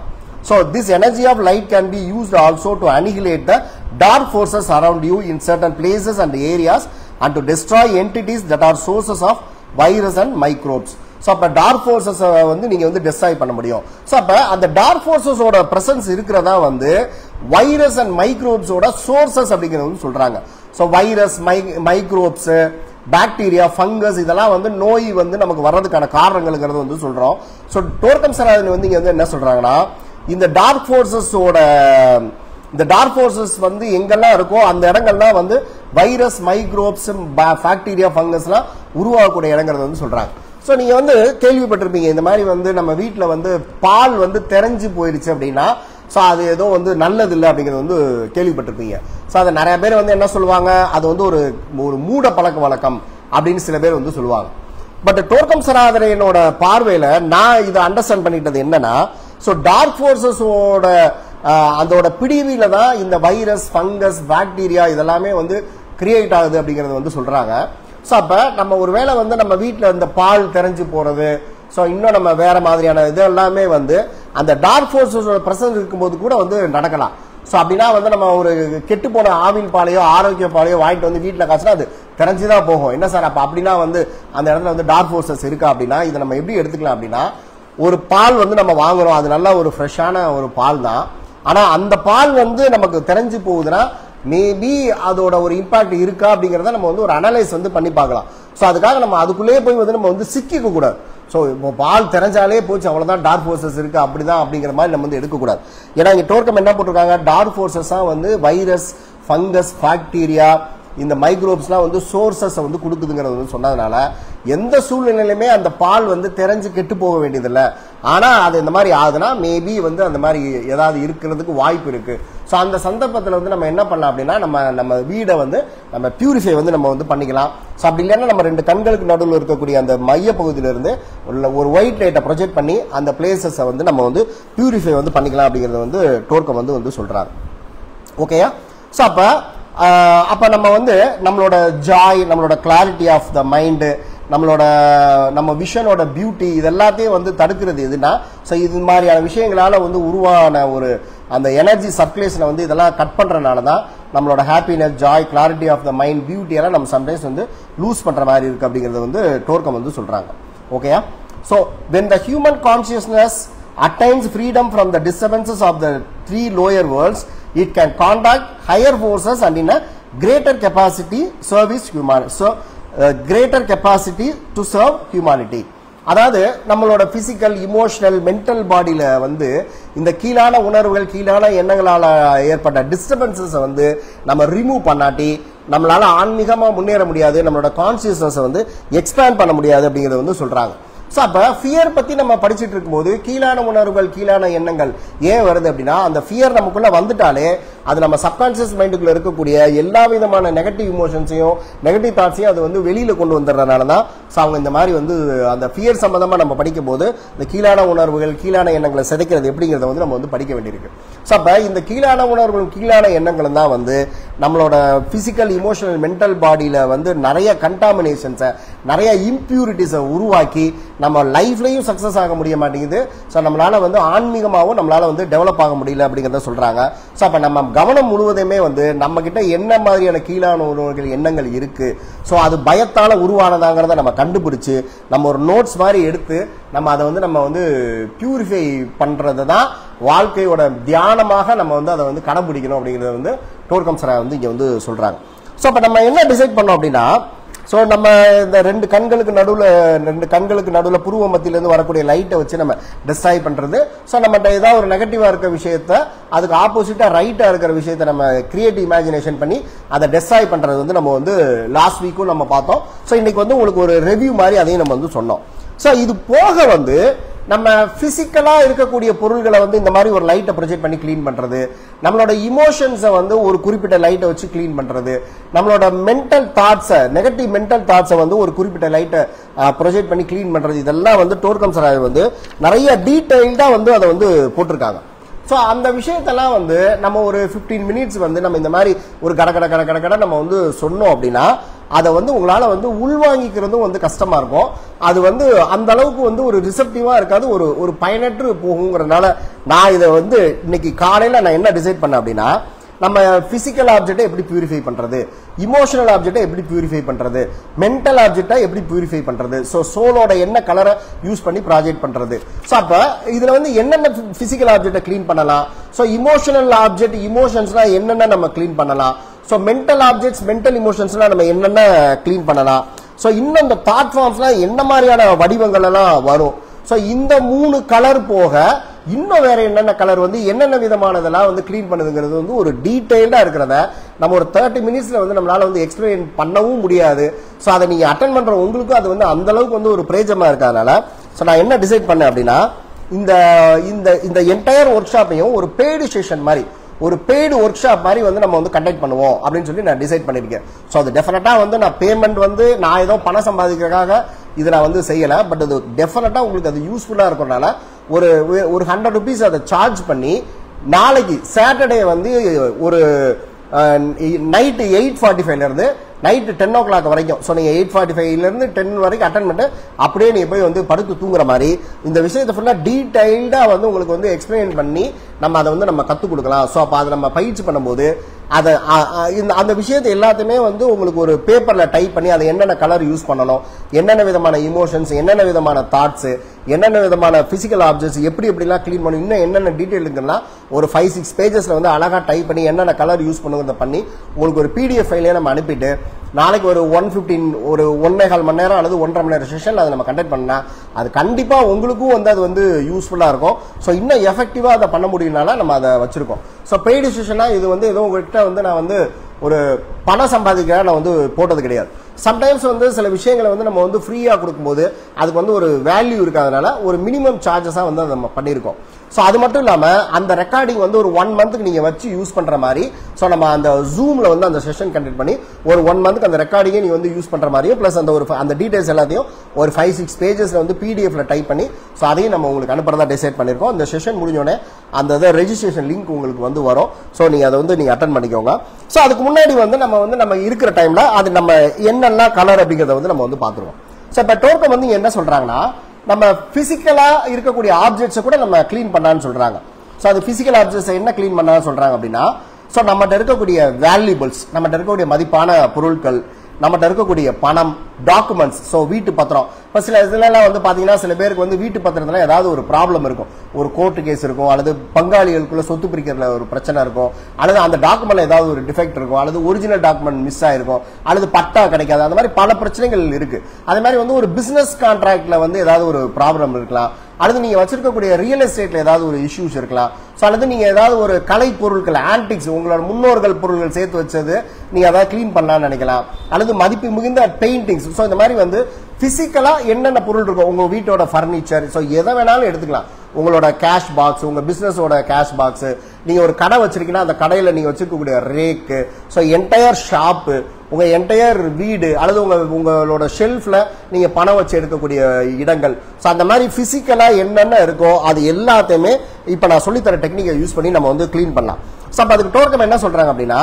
So this energy of light can be used also to annihilate the dark forces around you in certain places and areas and to destroy entities that are sources of virus and microbes. So அப்ப dark forces வந்து நீங்க வந்து destroy பண்ண முடியும். So அப்ப அந்த dark forces ஓட presence இருக்கிறதா வந்து virus and microbes ஓட sources அப்படிங்கிறது வந்து சொல்றாங்க. So virus, microbes, bacteria, fungus இதெல்லாம் வந்து நோய் வந்து நமக்கு வர்றதுக்கான காரணங்கள்ங்கிறது வந்து சொல்றோம். ஸோ டோர்கம் சராதன் வந்து இங்க வந்து என்ன சொல்றாங்கன்னா, இந்த டார்க் ஃபோர்ஸஸ் வந்து எங்கெல்லாம் இருக்கோ அந்த இடங்கள்லாம் வந்து வைரஸ், மைக்ரோப்ஸ், பாக்டீரியா, ஃபங்கஸ்லாம் உருவாகக்கூடிய இடங்கிறது வந்து சொல்றாங்க. ஸோ நீங்க வந்து கேள்விப்பட்டிருப்பீங்க, இந்த மாதிரி வந்து நம்ம வீட்டில் வந்து பால் வந்து தெரிஞ்சு போயிருச்சு அப்படின்னா ஸோ அது ஏதோ வந்து நல்லது இல்லை அப்படிங்கிறது வந்து கேள்விப்பட்டிருப்பீங்க. ஸோ அதை நிறைய பேர் வந்து என்ன சொல்லுவாங்க, அது வந்து ஒரு மூட பழக்க வழக்கம் அப்படின்னு சில பேர் வந்து சொல்லுவாங்க. பட் டோர்கம் சராதனையனோட பார்வையில நான் இதை அண்டர்ஸ்டாண்ட் பண்ணிட்டது என்னன்னா, ஸோ டார்க் ஃபோர்ஸஸோட அதோட பிடிவில தான் இந்த வைரஸ், ஃபங்கஸ், பாக்டீரியா இதெல்லாமே வந்து கிரியேட் ஆகுது அப்படிங்கறது வந்து சொல்றாங்க. ஸோ அப்ப நம்ம ஒருவேளை வந்து நம்ம வீட்டில் இந்த பால் தெரிஞ்சு போறது, ஸோ இன்னும் நம்ம வேற மாதிரியான இது எல்லாமே வந்து அந்த டார்க் ஃபோர்ஸஸோட பிரசன்ஸ் இருக்கும்போது கூட வந்து நடக்கலாம். ஸோ அப்படின்னா வந்து நம்ம ஒரு கெட்டு போன ஆவின் பாலையோ ஆரோக்கிய பாலையோ வாங்கிட்டு வந்து வீட்டில் காய்ச்சினா அது தெரிஞ்சுதான் போகும். என்ன சார் அப்ப அப்படின்னா வந்து அந்த இடத்துல வந்து டார்க் ஃபோர்ஸஸ் இருக்கா அப்படின்னா இதை நம்ம எப்படி எடுத்துக்கலாம் அப்படின்னா, ஒரு பால் வந்து நம்ம வாங்குறோம், அது நல்ல ஒரு ஃப்ரெஷ்ஷான ஒரு பால் தான். ஆனா அந்த பால் வந்து நமக்கு தெரிஞ்சு போகுதுன்னா மேபி அதோட ஒரு இம்பாக்ட் இருக்கா அப்படிங்கறத நம்ம வந்து ஒரு அனலைஸ் வந்து பண்ணி பார்க்கலாம். ஸோ அதுக்காக நம்ம அதுக்குள்ளேயே போய் வந்து நம்ம வந்து சிக்கிக்க கூடாது. ஸோ இப்போ பால் தெரிஞ்சாலே போச்சு அவ்வளவுதான் டார்க் ஃபோர்ஸஸ் இருக்கு அப்படிதான் அப்படிங்கிற மாதிரி நம்ம வந்து எடுக்கக்கூடாது. ஏன்னா இங்க டோர்க்கம் என்ன போட்டிருக்காங்க, டார்க் ஃபோர்ஸஸ் வந்து வைரஸ், ஃபங்கஸ், பாக்டீரியா, இந்த மைக்ரோப்ஸ்லாம் வந்து சோர்சஸ் வந்து கொடுக்குதுங்கிறது வந்து சொன்னதுனால எந்த சூழ்நிலையிலுமே அந்த பால் வந்து தெரிஞ்சு கெட்டு போக வேண்டியதில்லை. ஆனா அது இந்த மாதிரி ஆகுதுன்னா மேபி வந்து அந்த மாதிரி ஏதாவது இருக்கிறதுக்கு வாய்ப்பு இருக்கு. ஸோ அந்த சந்தர்ப்பத்தில் வந்து நம்ம என்ன பண்ணலாம் அப்படின்னா நம்ம வீடை வந்து நம்ம பியூரிஃபை வந்து நம்ம வந்து பண்ணிக்கலாம். ஸோ அப்படி இல்லைன்னா நம்ம ரெண்டு கண்களுக்கு நடுவில் இருக்கக்கூடிய அந்த மைய பகுதியிலிருந்து ஒரு ஒயிட் லைட்டை ப்ரொஜெக்ட் பண்ணி அந்த பிளேசஸை வந்து நம்ம வந்து பியூரிஃபை வந்து பண்ணிக்கலாம் அப்படிங்கறத வந்து டோர்க்கம் வந்து சொல்றாங்க. ஓகேயா? ஸோ அப்ப நம்ம வந்து நம்மளோட ஜாய், நம்மளோட கிளாரிட்டி ஆஃப் த மைண்ட், நம்ம விஷனோட பியூட்டி இதெல்லாத்தையும் வந்து தடுக்கிறது எதுனா, ஸோ இது மாதிரியான விஷயங்களால வந்து உருவான ஒரு அந்த எனர்ஜி சர்க்குலேஷனை வந்து இதெல்லாம் கட் பண்றதுனால தான் நம்மளோட happiness, joy, clarity of the mind, beauty எல்லாம் நம்ம சம்டைம்ஸ் வந்து லூஸ் பண்ற மாதிரி இருக்கு அப்படிங்கறது வந்து டோர்க்கம் வந்து சொல்றாங்க. ஓகேயா? So when the human consciousness attains freedom from the disturbances of the three lower worlds, it can contact higher forces and in a greater capacity service humanity. So greater capacity to serve humanity. அதாவது நம்மளோட physical, emotional, mental பாடியில வந்து இந்த கீழான உணர்வுகள், கீழான எண்ணங்களால ஏற்பட்ட disturbances வந்து நம்ம ரிமூவ் பண்ணாட்டி நம்மளால ஆன்மீகமா முன்னேற முடியாது, நம்மளோட கான்சியஸ்னஸ் வந்து எக்ஸ்பேண்ட் பண்ண முடியாது அப்படிங்கறத வந்து சொல்றாங்க. சோ அப்ப ஃபியர் பத்தி நம்ம படிச்சுட்டு இருக்கும்போது கீழான உணர்வுகள், கீழான எண்ணங்கள் ஏன் வருது அப்படின்னா, அந்த ஃபியர் நமக்குள்ள வந்துட்டாலே அது நம்ம சப்கான்சியஸ் மைண்டுக்குள்ள இருக்கக்கூடிய எல்லா விதமான நெகட்டிவ் இமோஷன்ஸையும், நெகட்டிவ் தாட்ஸையும் அது வந்து வெளியில கொண்டு வந்துடுறதுனால தான் அவங்க இந்த மாதிரி வந்து அந்த ஃபியர் சம்பந்தமா நம்ம படிக்கும் போது இந்த கீழான உணர்வுகள், கீழான எண்ணங்களை சிதைக்கிறது எப்படிங்கிறத வந்து நம்ம வந்து படிக்க வேண்டியிருக்கு. ஸோ அப்ப இந்த கீழான உணர்வுகளும் கீழான எண்ணங்களும் தான் வந்து நம்மளோட பிசிக்கல், இமோஷனல், மென்டல் பாடியில வந்து நிறைய கண்டாமினேஷன்ஸை, நிறைய இம்பியூரிட்டிஸை உருவாக்கி நம்ம லைஃப்லயும் சக்சஸ் ஆக முடிய மாட்டேங்குது. ஸோ நம்மளால வந்து ஆன்மீகமாகவும் நம்மளால வந்து டெவலப் ஆக முடியல அப்படிங்கிறத சொல்றாங்க. ஸோ அப்ப நம்ம கவனம் முழுவதுமே வந்து நம்ம கிட்ட என்ன மாதிரியான கீழான உணர்வுகள், எண்ணங்கள் இருக்கு, ஸோ அது பயத்தால உருவானதாங்கிறத நம்ம கண்டுபிடிச்சு நம்ம ஒரு நோட்ஸ் மாதிரி எடுத்து நம்ம அதை வந்து நம்ம வந்து பியூரிஃபை பண்றது தான் வாழ்க்கையோட தியானமாக நம்ம வந்து அதை வந்து கடைபிடிக்கணும் அப்படிங்கறத வந்து டோர்கம் சரா வந்து இங்க வந்து சொல்றாங்க. ஸோ அப்ப நம்ம என்ன டிசைட் பண்ணோம் அப்படின்னா, ஸோ நம்ம இந்த ரெண்டு கண்களுக்கு நடுவில் புருவ மத்தியிலிருந்து வரக்கூடிய லைட்டை வச்சு நம்ம டிஸ்ட்ராய் பண்றது. ஸோ நம்ம ஏதாவது ஒரு நெகட்டிவா இருக்க விஷயத்த, அதுக்கு ஆப்போசிட்டா ரைட்டா இருக்கிற விஷயத்த நம்ம கிரியேட்டிவ் இமேஜினேஷன் பண்ணி அதை டிஸ்ட்ராய் பண்றது வந்து நம்ம வந்து லாஸ்ட் வீக்கும் நம்ம பார்த்தோம். ஸோ இன்னைக்கு வந்து உங்களுக்கு ஒரு ரிவ்யூ மாதிரி அதையும் நம்ம வந்து சொன்னோம். ஸோ இது போக வந்து நம்ம பிசிக்கலா இருக்கக்கூடிய பொருள்களை வந்து இந்த மாதிரி ஒரு லைட்டை ப்ரொஜெக்ட் பண்ணி கிளீன் பண்றது, நம்மளோட இமோஷன்ஸை வந்து ஒரு குறிப்பிட்ட லைட்டை வச்சு கிளீன் பண்றது, நம்மளோட மென்டல் தாட்ஸை, நெகட்டிவ் மென்டல் தாட்ஸை வந்து ஒரு குறிப்பிட்ட லைட்டை ப்ரொஜெக்ட் பண்ணி கிளீன் பண்றது, இதெல்லாம் வந்து டோர்கம் சரா வந்து நிறைய டீடைல்டா வந்து அதை வந்து போட்டிருக்காங்க. ஸோ அந்த விஷயத்தெல்லாம் வந்து நம்ம ஒரு 15 மினிட்ஸ் வந்து நம்ம இந்த மாதிரி ஒரு கடை நம்ம வந்து சொன்னோம் அப்படின்னா அதை வந்து உங்களால வந்து உள்வாங்கிக்கிறதும் வந்து கஷ்டமா இருக்கும். அது வந்து அந்த அளவுக்கு வந்து ஒரு ரிசப்டிவா இருக்காது, ஒரு பயனற்று போகுங்கிறதுனால நான் இதை வந்து இன்னைக்கு காலையில நான் என்ன டிசைட் பண்ணேன் அப்படின்னா, நம்ம பிசிக்கல் ஆப்ஜெக்டை எப்படி பியூரிஃபை பண்றது, இமோஷனல் ஆப்ஜெக்டை எப்படி பியூரிஃபை பண்றது, மென்டல் ஆப்ஜெக்டை எப்படி பியூரிஃபை பண்றது, ஸோ சோலோட என்ன கலரை யூஸ் பண்ணி ப்ராஜெக்ட் பண்றது. ஸோ அப்ப இதுல வந்து என்னென்ன பிசிக்கல் ஆப்ஜெக்டை கிளீன் பண்ணலாம், ஸோ இமோஷனல் ஆப்ஜெக்ட், இமோஷன்ஸ்லாம் என்னென்ன நம்ம கிளீன் பண்ணலாம், ஸோ மென்டல் ஆப்ஜெக்ட்ஸ், மென்டல் இமோஷன்ஸ்லாம் நம்ம என்னென்ன கிளீன் பண்ணலாம், ஸோ இன்னும் இந்த தாட் ஃபார்ம்ஸ்லாம் என்ன மாதிரியான வடிவங்கள் எல்லாம் வரும், ஸோ இந்த 3 கலர் போக இன்னும் வேற என்னென்ன கலர் வந்து என்னென்ன விதமானதெல்லாம் வந்து கிளீன் பண்ணுதுங்கிறது வந்து ஒரு டீடைல்டா இருக்கிறத நம்ம ஒரு 30 மினிட்ஸ்ல வந்து நம்மளால வந்து எக்ஸ்பிளைன் பண்ணவும் முடியாது. ஸோ அதை நீங்க அட்டன் பண்ற உங்களுக்கும் அது வந்து அந்த அளவுக்கு வந்து ஒரு பிரயோஜனமா இருக்கிறதுனால ஸோ நான் என்ன டிசைட் பண்ணேன் அப்படின்னா, இந்த என்டையர் ஒர்க் ஷாப்பையும் ஒரு பெய்டு செஷன் மாதிரி, ஒரு பெய்டு ஒர்க் ஷாப் மாதிரி வந்து நம்ம வந்து கண்டக்ட் பண்ணுவோம் அப்படின்னு சொல்லி நான் டிசைட் பண்ணிருக்கேன். ஸோ அது டெஃபினட்டா வந்து நான் பேமெண்ட் வந்து நான் ஏதோ பணம் சம்பாதிக்கிறதுக்காக இதை நான் வந்து செய்யல, பட் அது டெஃபினட்டா உங்களுக்கு அது யூஸ்ஃபுல்லா இருக்கிறதுனால ஒரு 100 rupees அதை சார்ஜ் பண்ணி நாளைக்கு சாட்டர்டே வந்து ஒரு நைட்டு 8:45 இருந்து நைட்டு 10 o'clock வரைக்கும், ஸோ நீங்க 8:45 இருந்து 10 வரைக்கும் அட்டன் பண்ணிட்டு அப்படியே நீங்க போய் வந்து படுத்து தூங்குற மாதிரி இந்த விஷயத்தை ஃபுல்லா டீடைல்டா வந்து உங்களுக்கு வந்து எக்ஸ்பிளைன் பண்ணி நம்ம அதை வந்து நம்ம கற்றுக் கொடுக்கலாம். ஸோ அப்போ அதை நம்ம பயிற்சி பண்ணும்போது அதை அந்த விஷயத்தை எல்லாத்தையுமே வந்து உங்களுக்கு ஒரு பேப்பர்ல டைப் பண்ணி அதை என்னென்ன கலர் யூஸ் பண்ணணும், என்னென்ன விதமான இமோஷன்ஸ், என்னென்ன விதமான தாட்ஸ், என்னென்ன விதமான பிசிக்கல் ஆப்ஜெக்ட்ஸ் எப்படி எப்படிலாம் கிளீன் பண்ணணும், இன்னும் என்னென்ன டீடைல் இருக்குன்னா ஒரு 5-6 பேஜஸ்ல வந்து அழகா டைப் பண்ணி என்னென்ன கலர் யூஸ் பண்ணுங்கிறத பண்ணி உங்களுக்கு ஒரு PDF ஃபைலே நம்ம அனுப்பிட்டு நாளைக்கு ஒரு 1.5 மணி நேரம் அல்லது 1.5 மணி நேரம் செஷன் அதை நம்ம கண்டக்ட் பண்ணா அது கண்டிப்பா உங்களுக்கும் வந்து அது வந்து யூஸ்ஃபுல்லா இருக்கும். ஸோ இன்னும் எஃபெக்டிவா அதை பண்ண முடியும்னால நம்ம அதை வச்சிருக்கோம். ஸோ பெய்டு செஷனா இது வந்து ஏதோ உங்ககிட்ட வந்து நான் வந்து ஒரு பணம் சம்பாதிக்க நான் வந்து போட்டது கிடையாது. சம்டைம்ஸ் வந்து சில விஷயங்களை வந்து நம்ம வந்து ஃப்ரீயா கொடுக்கும்போது அதுக்கு வந்து ஒரு வேல்யூ இருக்காதனால ஒரு மினிமம் சார்ஜஸா வந்து அதை நம்ம பண்ணியிருக்கோம். ஸோ அது மட்டும் இல்லாம அந்த ரெக்கார்டிங் வந்து ஒரு 1 மந்த்துக்கு நீங்க வச்சு யூஸ் பண்ற மாதிரி, ஸோ நம்ம அந்த ஜூம்ல வந்து அந்த செஷன் கண்டக்ட் பண்ணி ஒரு 1 மந்த்துக்கு அந்த ரெக்கார்டிங்கை நீங்க வந்து யூஸ் பண்ற மாதிரியும் பிளஸ் அந்த டீடைல்ஸ் எல்லாத்தையும் ஒரு 5-6 பேஜஸ்ல வந்து PDFல டைப் பண்ணி ஸோ அதையும் நம்ம உங்களுக்கு அனுப்புறதா டிசைட் பண்ணிருக்கோம். அந்த செஷன் முடிஞ்சோடனே அந்த ரெஜிஸ்ட்ரேஷன் லிங்க் உங்களுக்கு வந்து வரும். ஸோ நீங்க அதை வந்து நீங்க அட்டன் பண்ணிக்கோங்க. ஸோ அதுக்கு முன்னாடி வந்து நம்ம இருக்கிற டைம்ல அது நம்ம என்னெல்லாம் கலர் அப்படிங்கறத வந்து நம்ம வந்து பாத்துருவோம். ஸோ இப்ப டோர்கம் வந்து என்ன சொல்றாங்கன்னா, நம்ம பிசிக்கலா இருக்கக்கூடிய ஆப்ஜெக்ட்ஸை கூட நம்ம கிளீன் பண்ணான்னு சொல்றாங்க. ஸோ அது பிசிக்கல் ஆப்ஜெக்ட்ஸ் என்ன கிளீன் பண்ணான்னு சொல்றாங்க அப்படின்னா, ஸோ நம்மகிட்ட இருக்கக்கூடிய வேல்யூபிள்ஸ், நம்மகிட்ட இருக்கக்கூடிய மதிப்பான பொருட்கள், நம்மகிட்ட இருக்கக்கூடிய பணம், டாக்குமெண்ட்ஸ், ஸோ வீட்டு பத்திரம். இப்போ சில இதுலலாம் வந்து பார்த்தீங்கன்னா சில பேருக்கு வந்து வீட்டு பத்திரத்துல ஏதாவது ஒரு ப்ராப்ளம் இருக்கும், ஒரு கோர்ட்டு கேஸ் இருக்கும், அல்லது பங்காளிகளுக்குள்ள சொத்து பிரிக்கிறதுல ஒரு பிரச்சனை இருக்கும், அல்லது அந்த டாக்குமெண்ட்ல ஏதாவது ஒரு டிஃபெக்ட் இருக்கும், அல்லது ஒரிஜினல் டாக்குமெண்ட் மிஸ் ஆயிருக்கும், அல்லது பட்டா கிடைக்காது. அந்த மாதிரி பல பிரச்சனைகள் இருக்கு. அதே மாதிரி வந்து ஒரு பிசினஸ் கான்ட்ராக்ட்ல வந்து ஏதாவது ஒரு ப்ராப்ளம் இருக்கலாம், அல்லது நீங்க வச்சிருக்கக்கூடிய ரியல் எஸ்டேட்ல ஏதாவது ஒரு இஷ்யூஸ் இருக்கலாம், அல்லது நீங்க ஏதாவது ஒரு கலை பொருட்கள், ஆன்டிக்ஸ், உங்களோட முன்னோர்கள் பொருட்கள் சேர்த்து வச்சது நீங்க அதாவது கிளீன் பண்ணலாம்னு நினைக்கலாம், அல்லது மதிப்பு மிகுந்த பெயிண்டிங்ஸ். ஸோ இந்த மாதிரி வந்து பிசிக்கலா என்னென்ன பொருள் இருக்கும், உங்க வீட்டோட பர்னிச்சர், ஸோ எதை வேணாலும் எடுத்துக்கலாம். உங்களோட கேஷ் பாக்ஸ், உங்க பிசினஸோட கேஷ் பாக்ஸ், நீங்க ஒரு கடை வச்சிருக்கீங்கன்னா அந்த கடையில நீங்க வச்சிருக்கக்கூடிய ரேக்கு, ஸோ என்டையர் ஷாப்பு, உங்க என்டையர் வீடு, அல்லது உங்களோட ஷெல்ஃப்ல நீங்க பணம் வச்சு எடுக்கக்கூடிய இடங்கள், ஸோ அந்த மாதிரி பிசிக்கலா என்னென்ன இருக்கோ அது எல்லாத்தையுமே இப்ப நான் சொல்லித்தர டெக்னிக்கை யூஸ் பண்ணி நம்ம வந்து கிளீன் பண்ணலாம். ஸோ அப்ப அதுக்கு டோர்க்கம் என்ன சொல்றாங்க அப்படின்னா,